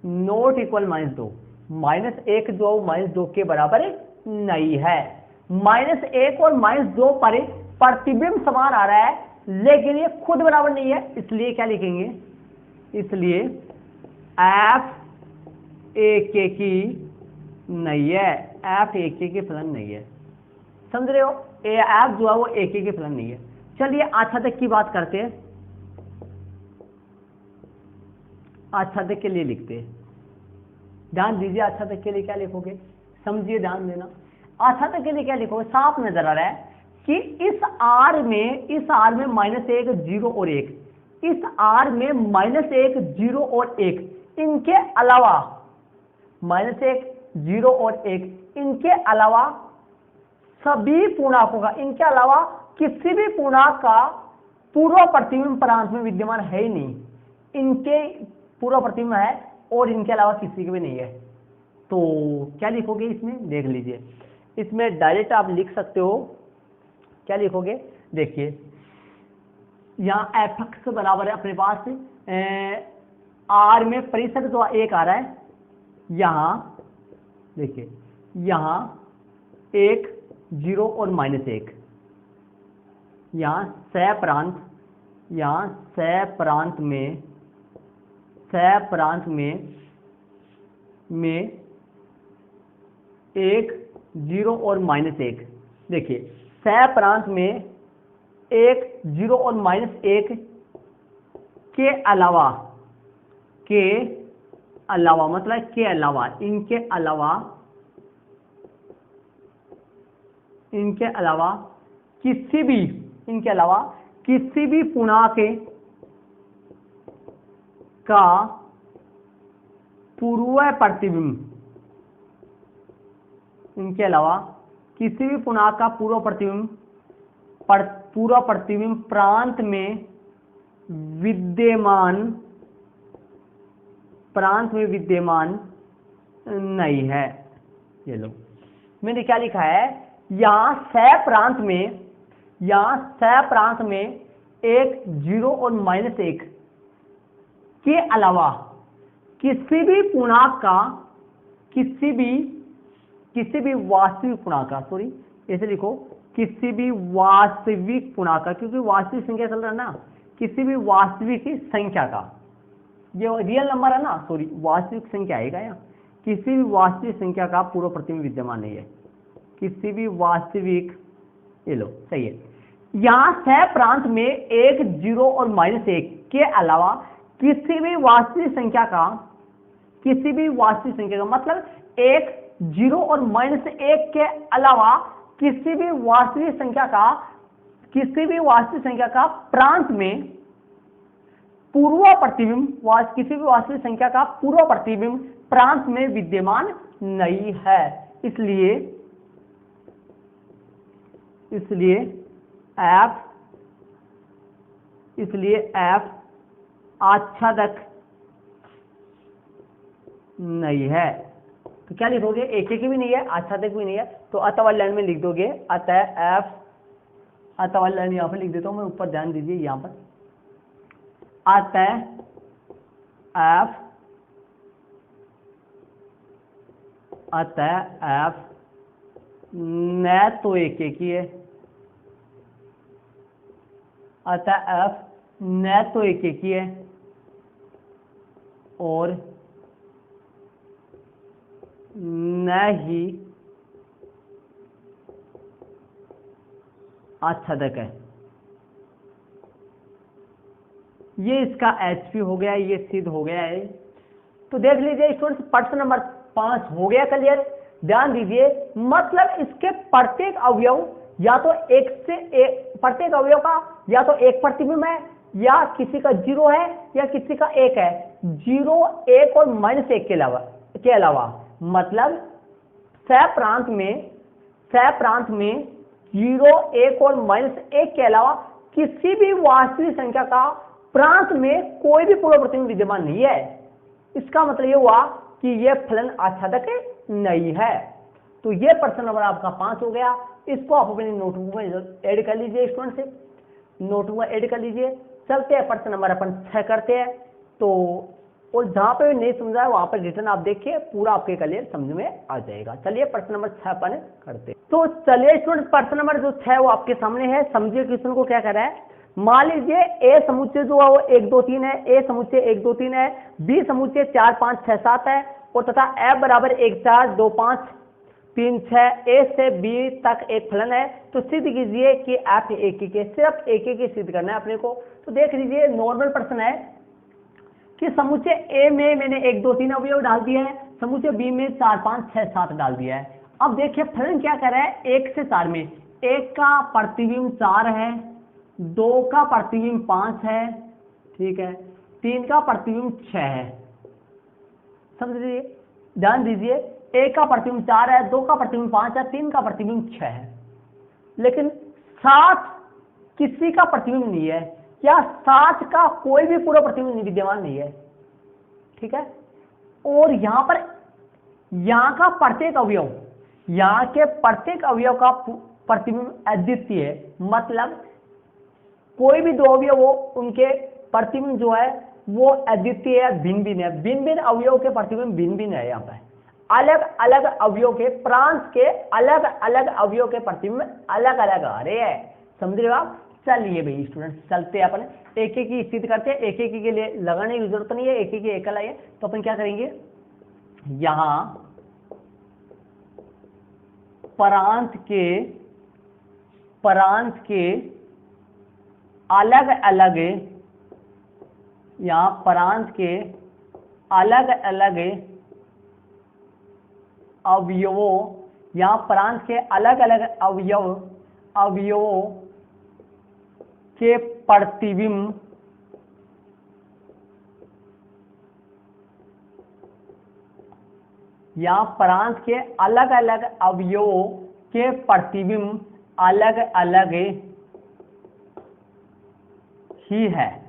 नॉट इक्वल -2, -1 जो -2 के बराबर नहीं है। -1 और -2 पर प्रतिबिंब समान आ रहा है, लेकिन ये खुद बराबर नहीं है, इसलिए क्या लिखेंगे, इसलिए f-1 की नहीं है, f-1 के फलन नहीं है। समझ रहे हो, f जो है वो 1 के फलन नहीं है। चलिए आच्छादक की बात करते हैं, आच्छादक के लिए लिखते हैं, ध्यान दीजिए आच्छादक के लिए क्या लिखोगे, समझिए ध्यान देना। आच्छादक के लिए क्या लिखोगे, साफ नजर आ रहा है कि इस R में -1 0 और 1, इस R में -1 0 और 1, इनके अलावा -1 0 और 1 इनके अलावा सभी पूर्णांकों का, इनके अलावा किसी भी पूर्णांक का पूर्व प्रतिबिंब प्रांत में विद्यमान है ही नहीं, इनके पूर्व प्रतिबिंब है और इनके अलावा किसी के भी नहीं है। तो क्या लिखोगे इसमें, देख लीजिए, इसमें डायरेक्ट आप लिख सकते हो, क्या लिखोगे, देखिए यहाँ f बराबर है अपने पास R में परिसर तो 1 आ रहा है, यहाँ देखिए यहाँ 1 0 और -1, यहाँ सह प्रांत में एक 0 और -1। देखिए सह प्रांत में एक 0 और -1 के अलावा मतलब के अलावा इनके अलावा किसी भी पूर्णांक का पूर्व प्रतिबिंब, इनके अलावा किसी भी पूर्णांक का पूर्व प्रतिबिंब प्रांत में विद्यमान नहीं है। ये लो मैंने क्या लिखा है, यहाँ सह प्रांत में एक 0 और -1 के अलावा किसी भी पूर्णांक का किसी भी वास्तविक पूर्णांक का, सॉरी ऐसे लिखो, किसी भी वास्तविक पूर्णांक का, क्योंकि वास्तविक संख्या चल रहा है ना, किसी भी वास्तविक संख्या का, ये रियल नंबर है ना, सॉरी वास्तविक संख्या आएगा यहाँ, किसी भी वास्तविक संख्या का पूर्व प्रतिबिंब विद्यमान नहीं है। किसी भी वास्तविक, ये लो सही है, यहाँ सह प्रांत में एक 0 और -1 के अलावा किसी भी वास्तविक संख्या का मतलब एक 0 और -1 के अलावा किसी भी वास्तविक संख्या का प्रांत में पूर्व प्रतिबिंब प्रांत में विद्यमान नहीं है। इसलिए f आच्छादक नहीं है। तो क्या लिखोगे, एक भी नहीं है, आच्छादक भी नहीं है, तो अतः वाली लाइन में लिख दोगे, अतः वाली लाइन यहाँ पर लिख देता हूं मैं, ऊपर ध्यान दीजिए, यहाँ पर अतः f न तो एक ही है, अतः f न तो एक ही है और न ही आच्छादक है। ये इसका HP हो गया, ये सिद्ध हो गया है। तो देख लीजिए स्टूडेंट्स, प्रश्न नंबर 5 हो गया क्लियर। ध्यान दीजिए, मतलब इसके प्रत्येक अवयव या तो प्रत्येक अवयव का या तो एक प्रतिबिंब है, या किसी का 0 है या किसी का 1 है। 0, 1 और -1 के अलावा मतलब सह प्रांत में 0, 1 और -1 के अलावा किसी भी वास्तविक संख्या का प्रांत में कोई भी पूर्व प्रतिबिंब विद्यमान नहीं है। इसका मतलब ये हुआ कि यह फलन आच्छादक नहीं है। तो ये प्रश्न नंबर आपका 5 हो गया। इसको आप अपनी नोटबुक में ऐड कर लीजिए स्टूडेंट से, नोटबुक में ऐड कर लीजिए। चलते हैं प्रश्न नंबर अपन 6 करते हैं। तो और जहां पे नहीं समझा है वहां पर रिटर्न आप देखिए, पूरा आपके क्लियर समझ में आ जाएगा। चलिए प्रश्न नंबर 6 अपन करते हैं। तो चलिए स्टूडेंट, प्रश्न नंबर जो 6 वो आपके सामने है। समझिए क्वेश्चन को क्या कर रहा है। मान लीजिए ए समुच्चय जो है वो 1 2 3 है, ए समुच्चय 1 2 3 है, बी समुच्चय 4 5 6 7 है, और तथा एफ बराबर 1 4 2 5 3 6, ए से बी तक एक फलन है। तो सिद्ध कीजिए कि एफ एक ही के, सिर्फ एक ही सिद्ध करना है अपने को। तो देख लीजिए, नॉर्मल प्रश्न है कि समुच्चय ए में मैंने 1 2 3 अवयव डाल दिए हैं, समुच्चय बी में 4 5 6 7 डाल दिया है। अब देखिए फलन क्या कर रहा है, 1 से 4 में 1 का प्रतिबिंब 4 है, 2 का प्रतिबिंब 5 है, ठीक है, 3 का प्रतिबिंब 6 है। समझ लीजिए, ध्यान दीजिए, 1 का प्रतिबिंब 4 है, 2 का प्रतिबिंब 5 है, 3 का प्रतिबिंब 6 है, लेकिन 7 किसी का प्रतिबिंब नहीं है, या 7 का कोई भी पूरा प्रतिबिंब विद्यमान नहीं है, ठीक है। और यहां पर यहां का प्रत्येक अवयव, यहां के प्रत्येक अवयव का प्रतिबिंब अद्वितीय है, मतलब कोई भी दो अवयव हो उनके प्रतिबिंब जो है वो अद्वितीय है, भिन्न भिन्न है। भिन्न भिन्न अवयव के प्रतिबिंब भिन्न भिन्न है। यहाँ पर अलग अलग अवयव के प्रांत के अलग अलग अवयव के प्रतिबिंब अलग अलग आ रहे हैं। समझ रहे हो आप। चलिए भाई स्टूडेंट चलते हैं अपन एक एक की स्थिति करते हैं। एक एक के लिए लगाने की जरूरत नहीं है, एक एक एकल है। तो अपन क्या करेंगे, यहां प्रांत के अलग अलग, यहां प्रांत के अलग अलग अवयवों, यहां प्रांत के अलग अलग अवयवों के प्रतिबिंब यहां प्रांत के अलग अलग अवयवों के प्रतिबिंब अलग अलग ही है।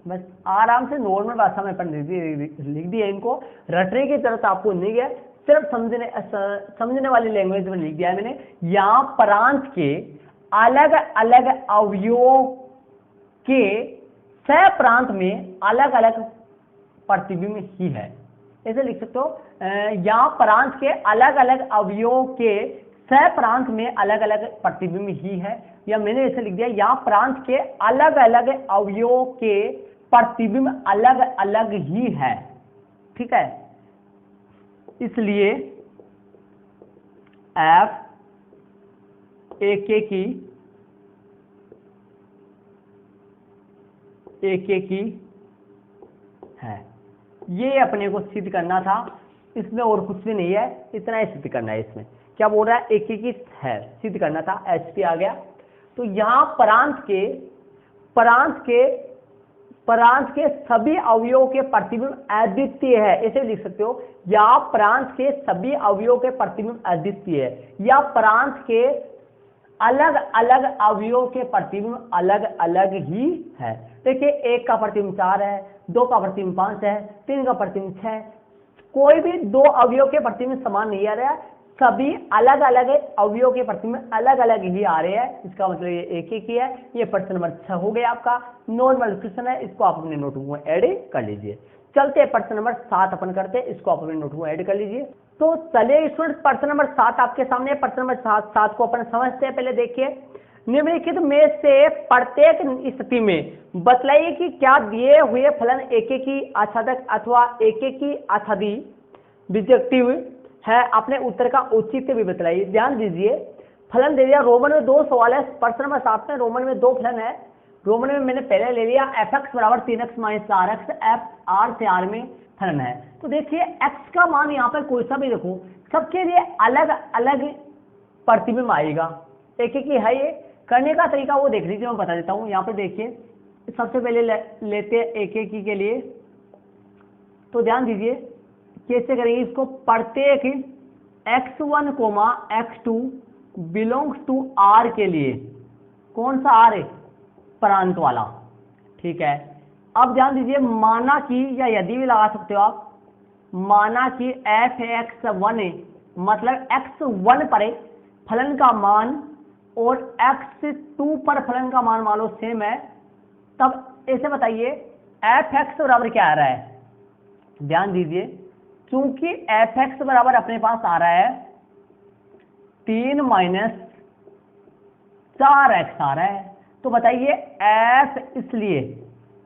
बस आराम से नॉर्मल भाषा में लिख दिया, इनको रटने की जरूरत आपको नहीं है, सिर्फ समझने वाली लैंग्वेज में लिख दिया है मैंने। यहां प्रांत के अलग अलग अवयवों के सह प्रांत में अलग अलग प्रतिबिंब ही है, ऐसे लिख सकते हो। यहां प्रांत के अलग अलग अवयवों के सह प्रांत में अलग अलग प्रतिबिंब ही है, या मैंने ऐसे लिख दिया यहां प्रांत के अलग अलग अवयवों के प्रतिबिंब अलग अलग ही है, ठीक है। इसलिए एफ एक की है, ये अपने को सिद्ध करना था, इसमें और कुछ भी नहीं है, इतना ही सिद्ध करना है। इसमें क्या बोल रहा है, एक ही है, सिद्ध करना था, एचपी आ गया। तो यहां प्रांत के सभी अवयवों के प्रतिबिंब अद्वितीय है, ऐसे लिख सकते हो। या प्रांत के सभी अवयवों के प्रतिबिंब अद्वितीय है, या प्रांत के अलग अलग अवयवों के प्रतिबिंब अलग अलग ही है। देखिए, एक का प्रतिबिंब 4 है, 2 का प्रतिबिंब 5 है, 3 का प्रतिबिंब 6, कोई भी दो अवयव के प्रतिबिंब समान नहीं आ रहा है, सभी अलग अलग अवयव के प्रतिबिंब अलग अलग ही आ रहे हैं। इसका मतलब ये एक ही है। ये प्रश्न नंबर 6 हो गया आपका, नॉर्मल क्वेश्चन है, इसको आप अपने नोटबुक में ऐड कर लीजिए। चलते हैं प्रश्न नंबर 7 अपन करते हैं, इसको आप अपने नोटबुक में ऐड कर लीजिए। तो चलिए स्टूडेंट, प्रश्न नंबर 7 आपके सामने। प्रश्न नंबर 7 को अपन समझते हैं। पहले देखिए, निम्नलिखित में से प्रत्येक स्थिति में बतलाइए कि क्या दिए हुए फलन एकेकी आच्छादक अथवा एकेकी आच्छादी विजेक्टिव है। अपने उत्तर का औचित्य भी बताइए। ध्यान दीजिए, फलन दे दिया, रोमन में 2 सवाल है। प्रश्न नंबर 7 में रोमन में 2 फलन है। रोमन में मैंने पहले ले लिया fx बराबर 3x minus 4x, f r से r में फलन है। तो देखिए, x का मान यहाँ पर कोई सा भी देखो, सबके लिए अलग अलग प्रतिबिंब आएगा। एक ही है, ये करने का तरीका वो देख लीजिए, मैं बता देता हूँ। यहाँ पर देखिए, सबसे पहले लेते हैं एक ही के लिए। तो ध्यान दीजिए कैसे करेंगे इसको। प्रत्येक x1, x2 belongs to r के लिए, कौन सा r है, प्रांत वाला, ठीक है। अब ध्यान दीजिए, माना कि, या यदि भी लगा सकते हो आप, माना कि f(x1) है, मतलब x1 पर फलन का मान और x2 पर फलन का मान मान लो सेम है, तब ऐसे बताइए f(x) बराबर क्या आ रहा है। ध्यान दीजिए, चूंकि f(x) बराबर अपने पास आ रहा है 3 माइनस 4x आ रहा है, तो बताइए f, इसलिए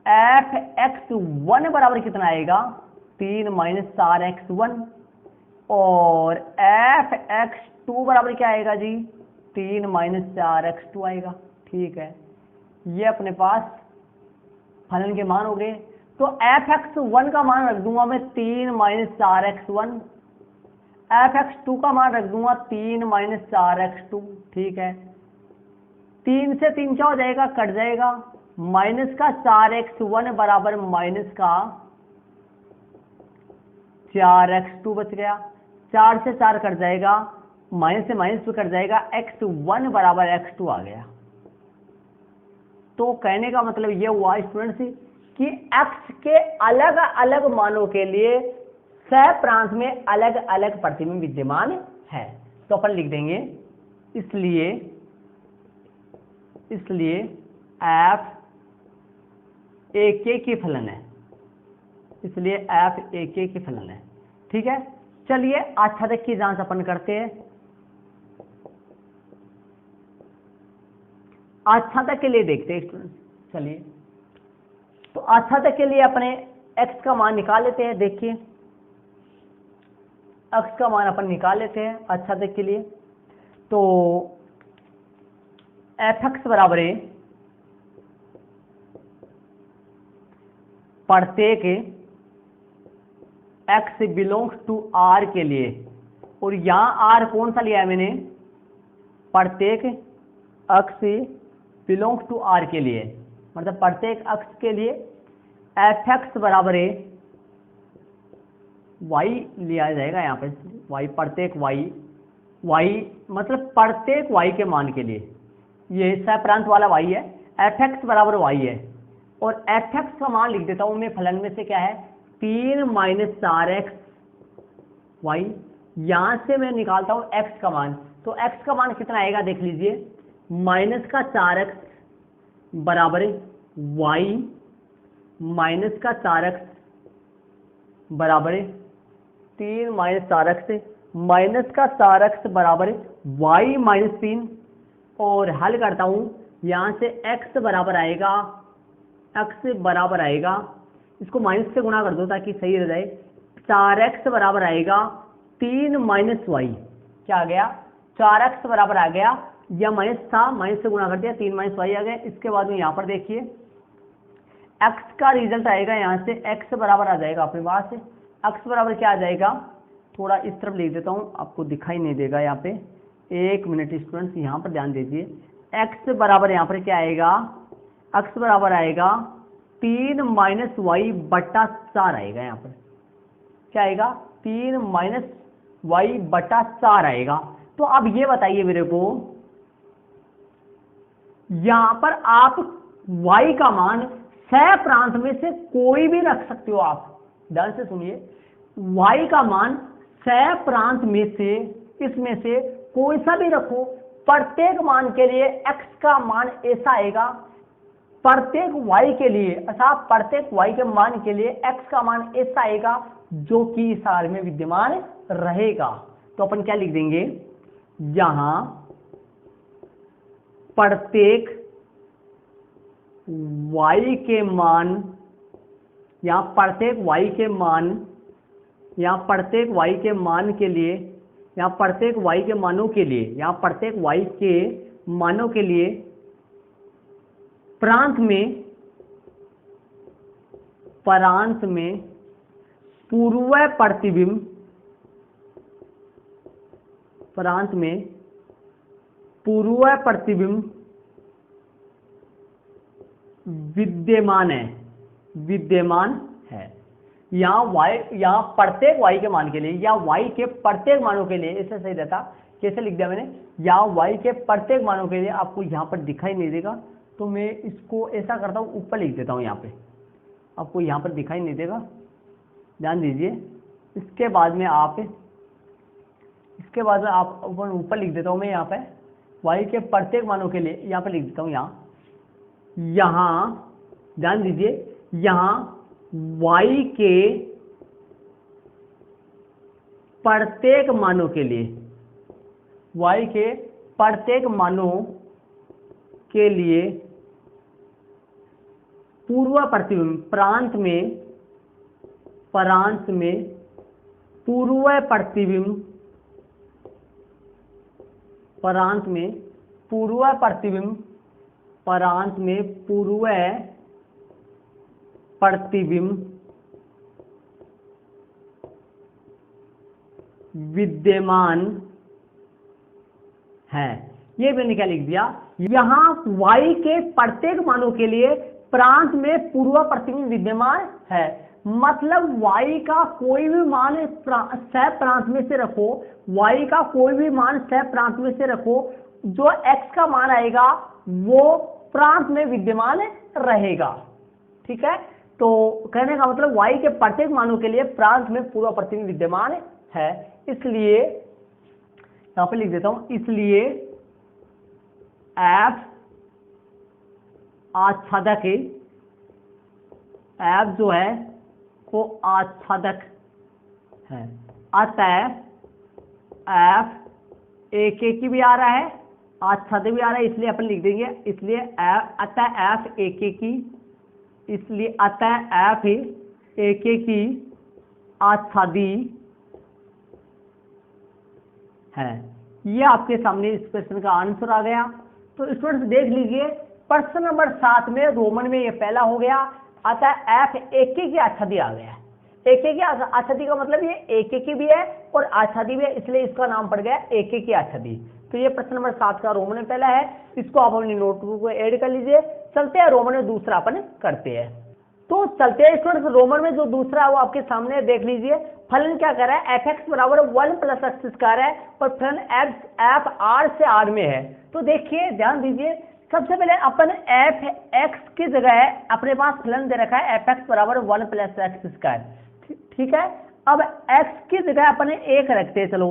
f(x1) बराबर कितना आएगा, 3 माइनस 4x1, और f(x2) बराबर क्या आएगा जी, 3 माइनस 4x2 आएगा, ठीक है। ये अपने पास फलन के मान हो गए। तो f(x1) का मान रख दूंगा मैं 3 माइनस 4x1, f(x2) का मान रख दूंगा 3 माइनस 4x2, ठीक है। 3 से 3 क्या हो जाएगा, कट जाएगा, माइनस का 4x1 बराबर माइनस का 4x2 बच गया, 4 से 4 कट जाएगा, माइनस से माइनस भी कट जाएगा, x1 बराबर x2 आ गया। तो कहने का मतलब ये हुआ स्टूडेंट्स कि x के अलग अलग मानों के लिए सह प्रांत में अलग अलग प्रतिबिंब विद्यमान है। तो अपन लिख देंगे, इसलिए f एक की फलन है, इसलिए f एक की फलन है, ठीक है। चलिए आच्छादक की जांच अपन करते हैं। आच्छादक के लिए देखते हैं स्टूडेंट। चलिए, तो आच्छादक के लिए अपने x का मान निकाल लेते हैं। देखिए, x का मान अपन निकाल लेते हैं आच्छादक के लिए। तो fx बराबर है प्रत्येक x बिलोंग्स टू r के लिए, और यहां r कौन सा लिया है मैंने, प्रत्येक x बिलोंग्स टू r के लिए, मतलब प्रत्येक x के लिए fx बराबर है y लिया जाएगा यहाँ पे, y प्रत्येक y मतलब प्रत्येक y के मान के लिए, ये सप्रांत वाला y है, fx बराबर y है, और fx का मान लिख देता हूं मैं फलन में से क्या है 3 - 4x y, यहां से मैं निकालता हूं x का मान। तो x का मान कितना आएगा देख लीजिए, -4x बराबर y -4x बराबर 3 - 4x, -4x बराबर y -3, और हल करता हूं यहां से x बराबर आएगा, इसको माइनस से गुणा कर दो ताकि सही रह जाए, 4x बराबर आएगा 3 - y, क्या आ गया 4x बराबर आ गया, या माइनस था, माइनस से गुणा कर दिया, 3 - y आ गया। इसके बाद में यहाँ पर देखिए x का रिजल्ट आएगा, यहाँ से x बराबर आ जाएगा अपने पास, x बराबर क्या आ जाएगा, थोड़ा इस तरफ लिख देता हूँ, आपको दिखाई नहीं देगा यहाँ पे, 1 मिनट स्टूडेंट्स यहाँ पर ध्यान दीजिए। x बराबर यहाँ पर क्या आएगा, x बराबर आएगा 3 - y बटा 4 आएगा, यहाँ पर क्या आएगा 3 - y बटा 4 आएगा। तो अब ये बताइए मेरे को, यहां पर आप y का मान सह प्रांत में से कोई भी रख सकते हो, आप ध्यान से सुनिए, y का मान सह प्रांत में से, इसमें से कोई सा भी रखो, प्रत्येक मान के लिए x का मान ऐसा आएगा, प्रत्येक y के लिए, अर्थात प्रत्येक y के मान के लिए x का मान ऐसा आएगा जो कि इस सार में विद्यमान रहेगा। तो अपन क्या लिख देंगे, यहां प्रत्येक y के मान, यहां प्रत्येक y के मान, यहां प्रत्येक y के मान के लिए, यहां प्रत्येक y के मानों के लिए, यहां प्रत्येक y के मानों के लिए प्रांत में पूर्व प्रतिबिंब, प्रांत में पूर्व प्रतिबिंब विद्यमान है। यहाँ प्रत्येक y के मान के लिए, या y के प्रत्येक मानों के लिए, ऐसे सही रहता, कैसे लिख दिया मैंने, यहाँ y के प्रत्येक मानों के लिए, आपको यहाँ पर दिखाई नहीं देगा तो मैं इसको ऐसा करता हूँ, ऊपर लिख देता हूँ, यहाँ पे आपको यहाँ पर दिखाई नहीं देगा, ध्यान दीजिए। इसके बाद में आप ऊपर लिख देता हूँ मैं, यहाँ पे y के प्रत्येक मानों के लिए यहाँ पे लिख देता हूँ, यहाँ ध्यान दीजिए, यहाँ y के प्रत्येक मानों के लिए, y के प्रत्येक मानों के लिए पूर्व प्रतिबिंब, प्रांत में पूर्व प्रतिबिंब, प्रांत में पूर्व प्रतिबिंब, प्रांत में पूर्व प्रतिबिंब विद्यमान है। ये मैंने क्या लिख दिया, यहां y के प्रत्येक मानों के लिए प्रांत में पूर्व प्रतिबिंब विद्यमान है, मतलब y का कोई भी मान सह प्रांत में से रखो, y का कोई भी मान सह प्रांत में से रखो, जो x का मान आएगा वो प्रांत में विद्यमान रहेगा। ठीक है, तो कहने का मतलब y के प्रत्येक मानों के लिए प्रांत में पूर्व प्रतिबिंब विद्यमान है, इसलिए यहां पे लिख देता हूं, इसलिए f आच्छादक, f जो है वो आच्छादक है, अतः f एक भी आ रहा है आच्छादित भी आ रहा है, इसलिए अपन लिख देंगे, इसलिए अतः एफ ए के की, इसलिए अतः एफ ए के की आच्छादी है। ये आपके सामने इस क्वेश्चन का आंसर आ गया। तो स्टूडेंट्स देख लीजिए, प्रश्न नंबर 7 में रोमन में ये पहला हो गया, अतः एफ ए के की आच्छादी आ गया। ए के की आच्छादी का मतलब ये ए के की भी है और आच्छादी भी है, इसलिए इसका नाम पड़ गया ए के की आच्छादी। तो ये प्रश्न नंबर 7 का रोमन में पहला है, इसको आप अपनी नोटबुक को ऐड कर लीजिए। चलते हैं रोमन में दूसरा अपन करते हैं। तो चलते हैं स्टूडेंट्स, रोमन में जो दूसरा है वो आपके सामने देख लीजिए। फलन क्या कर रहा है, एफ एक्स बराबर 1 प्लस एक्स स्क्वायर है और फलन एफ आर से आर में है। तो देखिए ध्यान दीजिए, सबसे पहले अपन एफ एक्स की जगह अपने पास फलन दे रखा है एफ एक्स बराबर 1 प्लस एक्स स्क्वायर, ठीक है। अब एक्स की जगह अपन एक रखते हैं, चलो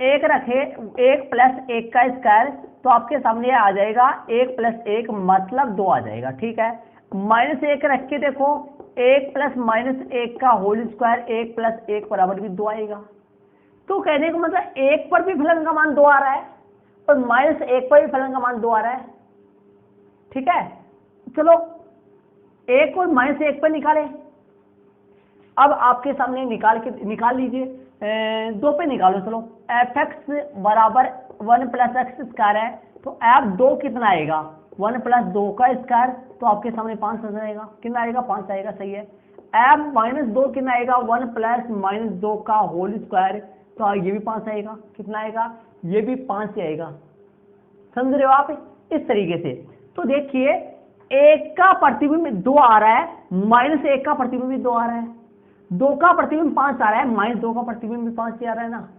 एक रखे, 1 प्लस 1 का स्क्वायर, तो आपके सामने आ जाएगा 1 प्लस 1 मतलब 2 आ जाएगा, ठीक है। माइनस 1 रख के देखो, 1 प्लस माइनस 1 का होल स्क्वायर, 1 प्लस 1 बराबर भी 2 आएगा। तो कहने का मतलब 1 पर भी फलन का मान 2 आ रहा है और माइनस 1 पर भी फलन का मान 2 आ रहा है, ठीक है। चलो 1 और माइनस 1 पर निकाले। अब आपके सामने निकाल लीजिए, 2 पे निकालो, चलो एफ एक्स बराबर 1 प्लस एक्स स्क्वायर है, तो एफ 2 कितना आएगा, 1 प्लस 2 का स्क्वायर, तो आपके सामने 5 आ जाएगा, कितना आएगा 5 आएगा, सही है। एफ माइनस 2 कितना आएगा, 1 प्लस माइनस 2 का होल स्क्वायर, तो ये भी 5 आएगा, कितना आएगा, ये भी 5 ही आएगा। समझ रहे हो आप इस तरीके से। तो देखिए 1 का प्रतिबिंब 2 आ रहा है, माइनस 1 का प्रतिबिंब भी 2 आ रहा है, 2 का प्रतिबिंब 5 आ रहा है, माइनस 2 का प्रतिबिंब भी 5 ही आ रहा है ना।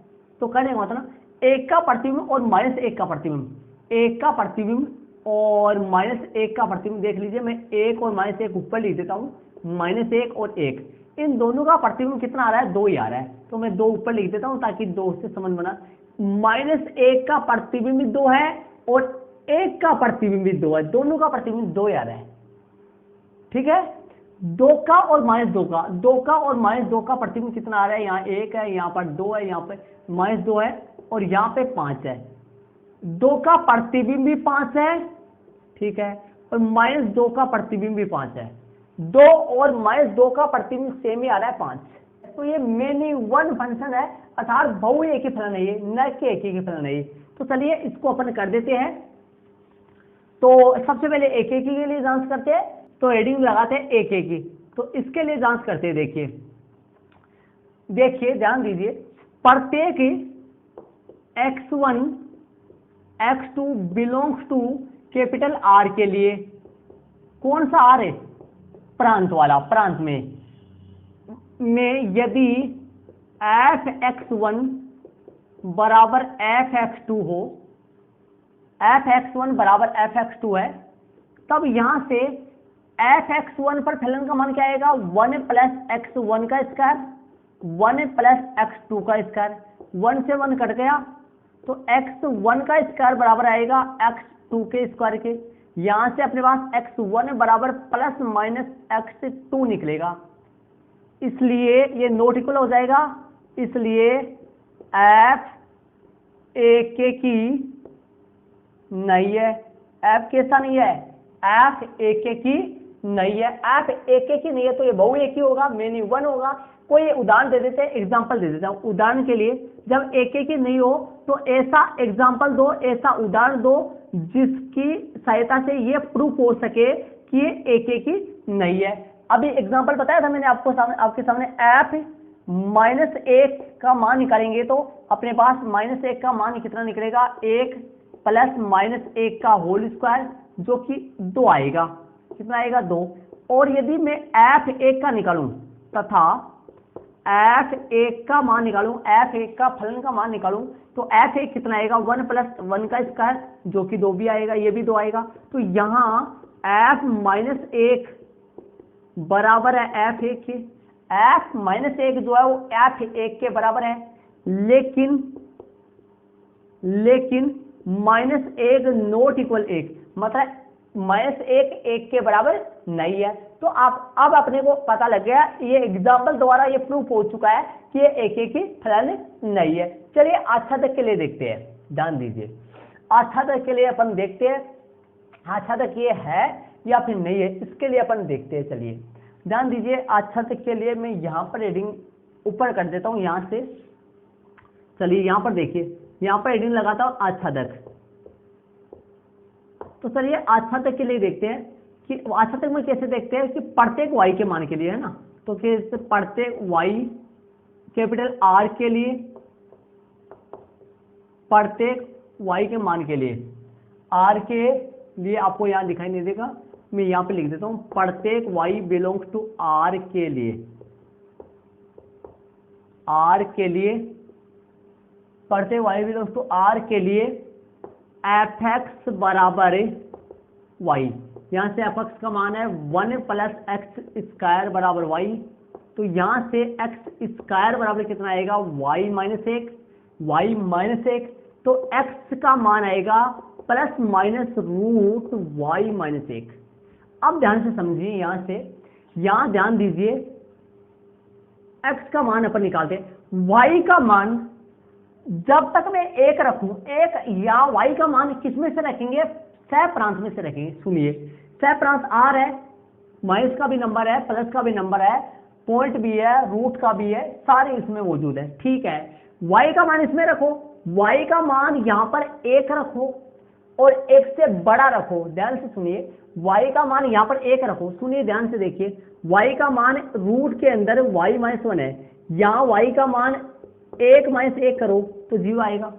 तो कहने का मतलब 1 का प्रतिबिंब और माइनस 1 का प्रतिबिंब, 1 का प्रतिबिंब और माइनस 1 का प्रतिबिंब देख लीजिए, मैं 1 और माइनस 1 ऊपर लिख देता हूँ, माइनस 1 और 1, इन दोनों का प्रतिबिंब कितना आ रहा है, 2 ही आ रहा है, तो मैं 2 ऊपर लिख देता हूँ ताकि 2 से समझ बना। माइनस 1 का प्रतिबिंब 2 है और 1 का प्रतिबिंब भी 2 है, दोनों का प्रतिबिंब 2 आ रहा है, ठीक है। 2 का और माइनस 2 का, 2 का और माइनस 2 का प्रतिबिंब कितना आ रहा है, यहाँ 1 है, यहाँ पर 2 है, यहाँ पे माइनस 2 है और यहाँ पे 5 है। 2 का प्रतिबिंब भी 5 है, ठीक है, और माइनस 2 का प्रतिबिंब भी 5 है। 2 और माइनस 2 का प्रतिबिंब सेम ही आ रहा है 5। तो ये मेनी वन फंक्शन है, अर्थात बहु एक ही फलन है ये, न कि एक ही फलन है ये। तो चलिए इसको अपन कर देते हैं। तो सबसे पहले एक एक के लिए जांच करते हैं, तो हेडिंग लगाते हैं एक एक की। तो इसके लिए जांच करते हैं, देखिए ध्यान दीजिए, प्रत्येक x1 x2 belongs to capital R के लिए, कौन सा R है, प्रांत वाला, प्रांत में यदि f(x1) बराबर f(x2) हो, f(x1) बराबर f(x2) है, तब यहां से f(x1) पर फलन का मान क्या आएगा, 1 प्लस x1 का स्क्वायर, 1 प्लस x2 का स्क्वायर, 1 से 1 कट गया, तो x1 का स्क्वायर बराबर आएगा x2 के स्क्वायर के। यहां से अपने पास x1 बराबर प्लस माइनस x2 निकलेगा, इसलिए ये नॉट इक्वल हो जाएगा, इसलिए f एक की नहीं है, f कैसा नहीं है, f एक की नहीं है, f एक की नहीं है, तो ये बहु एक ही होगा, मेनी वन होगा। कोई उदाहरण दे देते हैं, एग्जांपल दे देता हूं। उदाहरण के लिए जब एक की नहीं हो तो ऐसा एग्जांपल दो, ऐसा उदाहरण दो जिसकी सहायता से ये प्रूफ हो सके कि ये एक की नहीं है। अभी एग्जांपल बताया था मैंने आपके सामने, f -1 का मान निकालेंगे तो अपने पास -1 का मान कितना निकलेगा, 1 प्लस -1 का होल स्क्वायर, जो कि 2 आएगा, कितना आएगा 2। और यदि मैं f1 का निकालूं तथा f1 का मान निकालूं, f1 का फलन का मान निकालूं, तो f1 कितना आएगा, 1 प्लस 1 का स्क्वायर, जो कि 2 भी आएगा, ये भी 2 आएगा। तो यहाँ f -1 बराबर है f1 के, f -1 जो है वो f1 के बराबर है, लेकिन -1 नॉट इक्वल 1, मतलब -1 1 के बराबर नहीं है। तो आप अब अपने को पता लग गया, ये एग्जाम्पल द्वारा ये प्रूफ हो चुका है कि ये एक ही फलन नहीं है। चलिए अच्छा तक के लिए देखते हैं, ध्यान दीजिए। आच्छादक के लिए अपन देखते हैं आच्छादक ये है या फिर नहीं है, इसके लिए अपन देखते हैं। चलिए ध्यान दीजिए, आच्छादक के लिए मैं यहाँ पर हेडिंग ऊपर कर देता हूँ यहाँ से। चलिए यहाँ पर देखिए, यहाँ पर हेडिंग लगाता हूँ आच्छादक। तो चलिए आच्छादक के लिए देखते हैं कि आच्छादक में कैसे देखते हैं कि प्रत्येक y के मान के लिए, है ना। तो कैसे प्रत्येक y कैपिटल R के लिए, प्रत्येक y के मान के लिए, R के लिए आपको यहाँ दिखाई नहीं देगा, मैं यहाँ पे लिख देता हूँ प्रत्येक y बिलोंग्स टू R के लिए, R के लिए, प्रत्येक y बिलोंग्स टू R के लिए fx बराबर y। यहाँ से fx का मान है 1 प्लस एक्स स्क्वायर बराबर y। तो यहाँ से x स्क्वायर बराबर कितना आएगा, y माइनस 1, y माइनस 1। तो x का मान आएगा plus minus root y minus 1। अब ध्यान से समझिए, यहाँ से यहाँ ध्यान दीजिए, x का मान अपन निकालते हैं, y का मान जब तक मैं एक रखूं, एक या y का मान किसमें से रखेंगे, सहप्रांत में से रखेंगे। सुनिए, सहप्रांत R है, माइनस का भी नंबर है, प्लस का भी नंबर है, पॉइंट भी है, रूट का भी है, सारे इसमें मौजूद है। ठीक है, y का मान इसमें रखो, y का मान यहाँ पर एक रखो और एक से बड़ा रखो। ध्यान से सुनिए, y का मान यहाँ पर एक रखो। सुनिए ध्यान से देखिए, y का मान रूट के अंदर y माइनस 1 है, यहाँ y का मान 1 माइनस 1 करो तो 0 आएगा।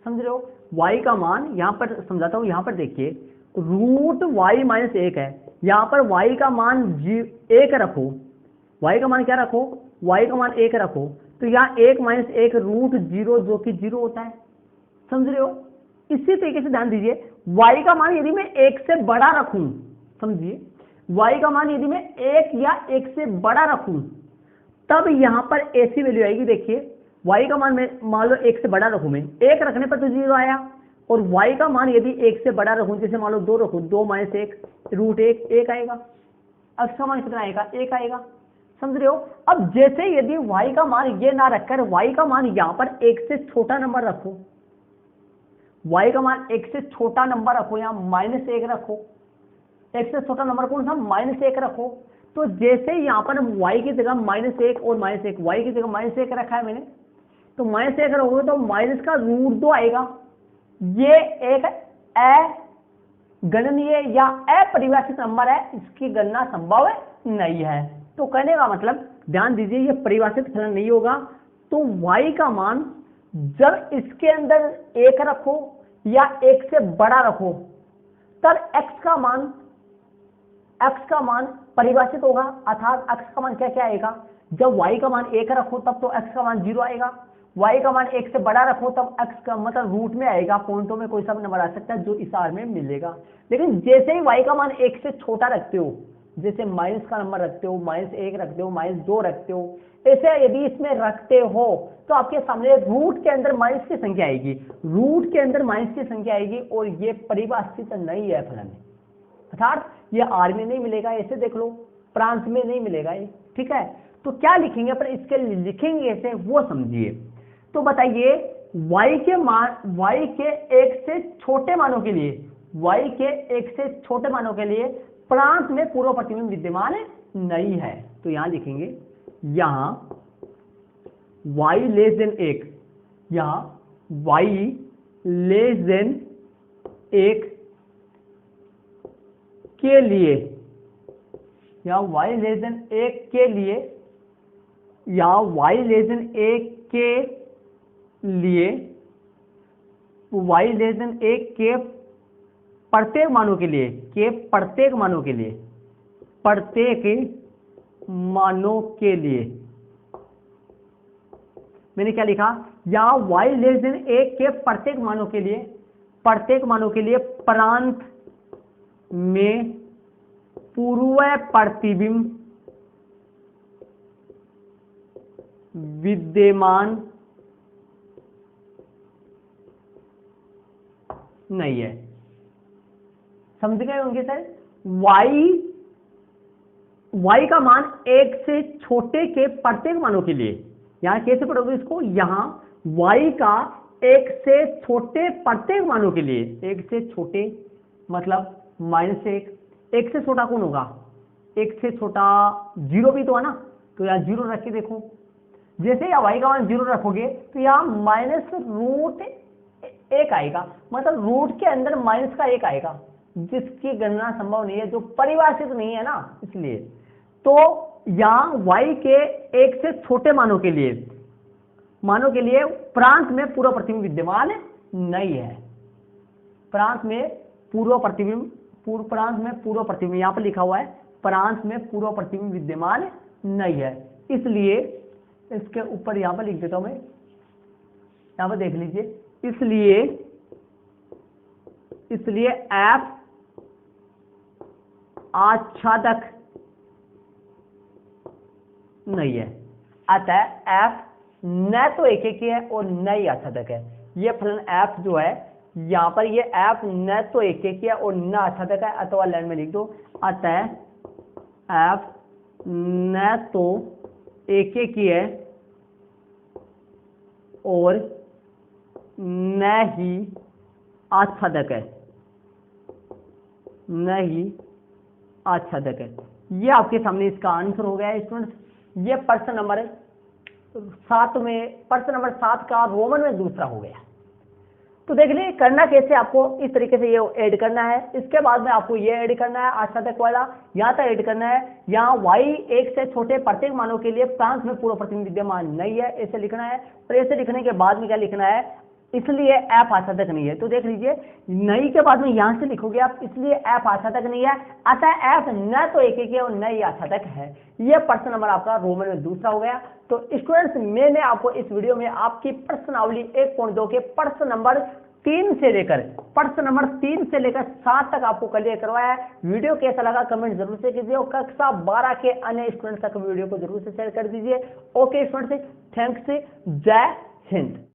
समझ रहे हो, y का मान यहाँ पर समझाता हूँ, यहाँ पर देखिए रूट y माइनस 1 है, यहाँ पर y का मान 1 रखो, y का मान क्या रखो, y का मान 1 रखो, तो यहाँ 1 माइनस 1 रूट 0 जो कि 0 होता है। समझ रहे हो, इसी तरीके से ध्यान दीजिए, y का मान यदि मैं 1 से बड़ा रखूं, समझिए y का मान यदि मैं 1 या 1 से बड़ा रखूं तब यहाँ पर ऐसी वैल्यू आएगी। देखिए y का मान मैं मान लो 1 से बड़ा रखूं, मैं 1 रखने पर तो 0 आया, और y का मान यदि 1 से बड़ा रखूं, जैसे मान लो 2 रखूं, 2 माइनस 1 रूट 1 आएगा। x का मान कितना आएगा, 1 आएगा। समझ रहे हो, अब जैसे यदि y का मान ये ना रखकर y का मान यहाँ पर 1 से छोटा नंबर रखो, y का मान 1 से छोटा नंबर रखो, यहाँ माइनस 1 रखो, 1 से छोटा नंबर कौन सा, माइनस 1 रखो। तो जैसे यहाँ पर y की जगह माइनस 1 और माइनस 1, y की जगह माइनस 1 रखा है मैंने, तो माइनस 1 रखोगे तो माइनस का रूट 2 आएगा। ये एक अगणनीय या अपरिभाषित नंबर है, इसकी गणना संभव नहीं है। तो कहने का मतलब, ध्यान दीजिए, ये परिभाषित फलन नहीं होगा। तो y का मान जब इसके अंदर 1 रखो या 1 से बड़ा रखो तब x का मान परिभाषित होगा, अर्थात x का मान क्या क्या आएगा, जब y का मान 1 रखो तब तो x का मान 0 आएगा, y का मान 1 से बड़ा रखो तब x का मतलब रूट में आएगा, पॉइंटों में कोई सा भी नंबर आ सकता है जो इस आर में मिलेगा। लेकिन जैसे ही y का मान 1 से छोटा रखते हो, जैसे माइनस का नंबर रखते हो, माइनस 1 रखते हो, माइनस 2 रखते हो, ऐसे यदि इसमें रखते हो तो आपके सामने रूट के अंदर माइनस की संख्या आएगी, रूट के अंदर माइनस की संख्या आएगी, और ये परिभाषित नहीं है फलन, अर्थात ये आर में नहीं मिलेगा। ऐसे देख लो, प्रांत में नहीं मिलेगा ये। ठीक है, तो क्या लिखेंगे पर इसके लिए लिखेंगे ऐसे, वो समझिए। तो बताइए, y के मान, y के 1 से छोटे मानों के लिए, y के 1 से छोटे मानों के लिए प्रांत में पूर्व प्रतिबिंब विद्यमान नहीं है। तो यहां लिखेंगे, यहां y लेस देन 1, यहां y लेस देन 1 के लिए, या y लेस देन 1 के लिए, या y लेस देन 1 के लिए, y लेस देन 1 के प्रत्येक मानों के लिए, के प्रत्येक मानों के लिए, प्रत्येक मानों के लिए, मैंने क्या लिखा, या y लेस देन 1 के प्रत्येक मानों के लिए, प्रत्येक मानों के लिए प्रांत में पूर्व प्रतिबिंब विद्यमान नहीं है। समझ गए होंगे सर, y का मान 1 से छोटे के प्रत्येक मानों के लिए, यहां कैसे पढ़ोगे इसको, यहां y का एक से छोटे प्रत्येक मानों के लिए, एक से छोटे मतलब -1, एक से छोटा कौन होगा, एक से छोटा 0 भी तो है ना, तो यहाँ 0 रख के देखो, जैसे यहाँ y का मान 0 रखोगे तो यहाँ -√1 आएगा, मतलब रूट के अंदर माइनस का 1 आएगा, जिसकी गणना संभव नहीं है, जो परिभाषित नहीं है ना, इसलिए। तो यहाँ y के एक से छोटे मानों के लिए प्रांत में पूर्व प्रतिबिंब विद्यमान नहीं है। प्रांत में पूर्व प्रतिबिंब यहाँ पर लिखा हुआ है, प्रांत में पूर्व प्रतिबिंब विद्यमान नहीं है, इसलिए इसके ऊपर यहाँ पर लिख देता हूं मैं, यहाँ पर देख लीजिए, इसलिए F आच्छादक नहीं है। अतः F न तो एकेकी है और न ही आच्छादक है। ये फलन F जो है यहाँ पर, ये F न तो एकेकी है और न आच्छादक है, अथवा लाइन में लिख दो, अतः F न तो एकेकी है और न ही आच्छादक है, न ही आच्छादक है। ये आपके सामने इसका आंसर हो गया है स्टूडेंट्स। ये प्रश्न नंबर 7 का रोमन में दूसरा हो गया। तो देख लीजिए करना कैसे, आपको इस तरीके से ये ऐड करना है, इसके बाद में आपको ये ऐड करना है आच्छादक वाला, यहाँ तक ऐड करना है, यहाँ y एक से छोटे प्रत्येक मानों के लिए प्रांत में पूर्व प्रतिबिंब विद्यमान नहीं है, ऐसे लिखना है। और ऐसे लिखने के बाद में क्या लिखना है, इसलिए F आच्छादक नहीं है। तो देख लीजिए नहीं के बाद में यहां से लिखोगे आप, इसलिए F आच्छादक नहीं है, अतः F न तो एकेकी और न ही आच्छादक है। यह प्रश्न नंबर आपका रोमन में दूसरा हो गया। तो स्टूडेंट्स मैंने आपको इस वीडियो में आपकी प्रश्नावली 1.2 के प्रश्न नंबर 3 से लेकर 7 तक आपको क्लियर करवाया है। वीडियो कैसा लगा कमेंट जरूर से कीजिए और कक्षा 12 के अन्य स्टूडेंट्स तक वीडियो को जरूर से शेयर कर दीजिए। ओके स्टूडेंट्स, थैंक्स, जय हिंद।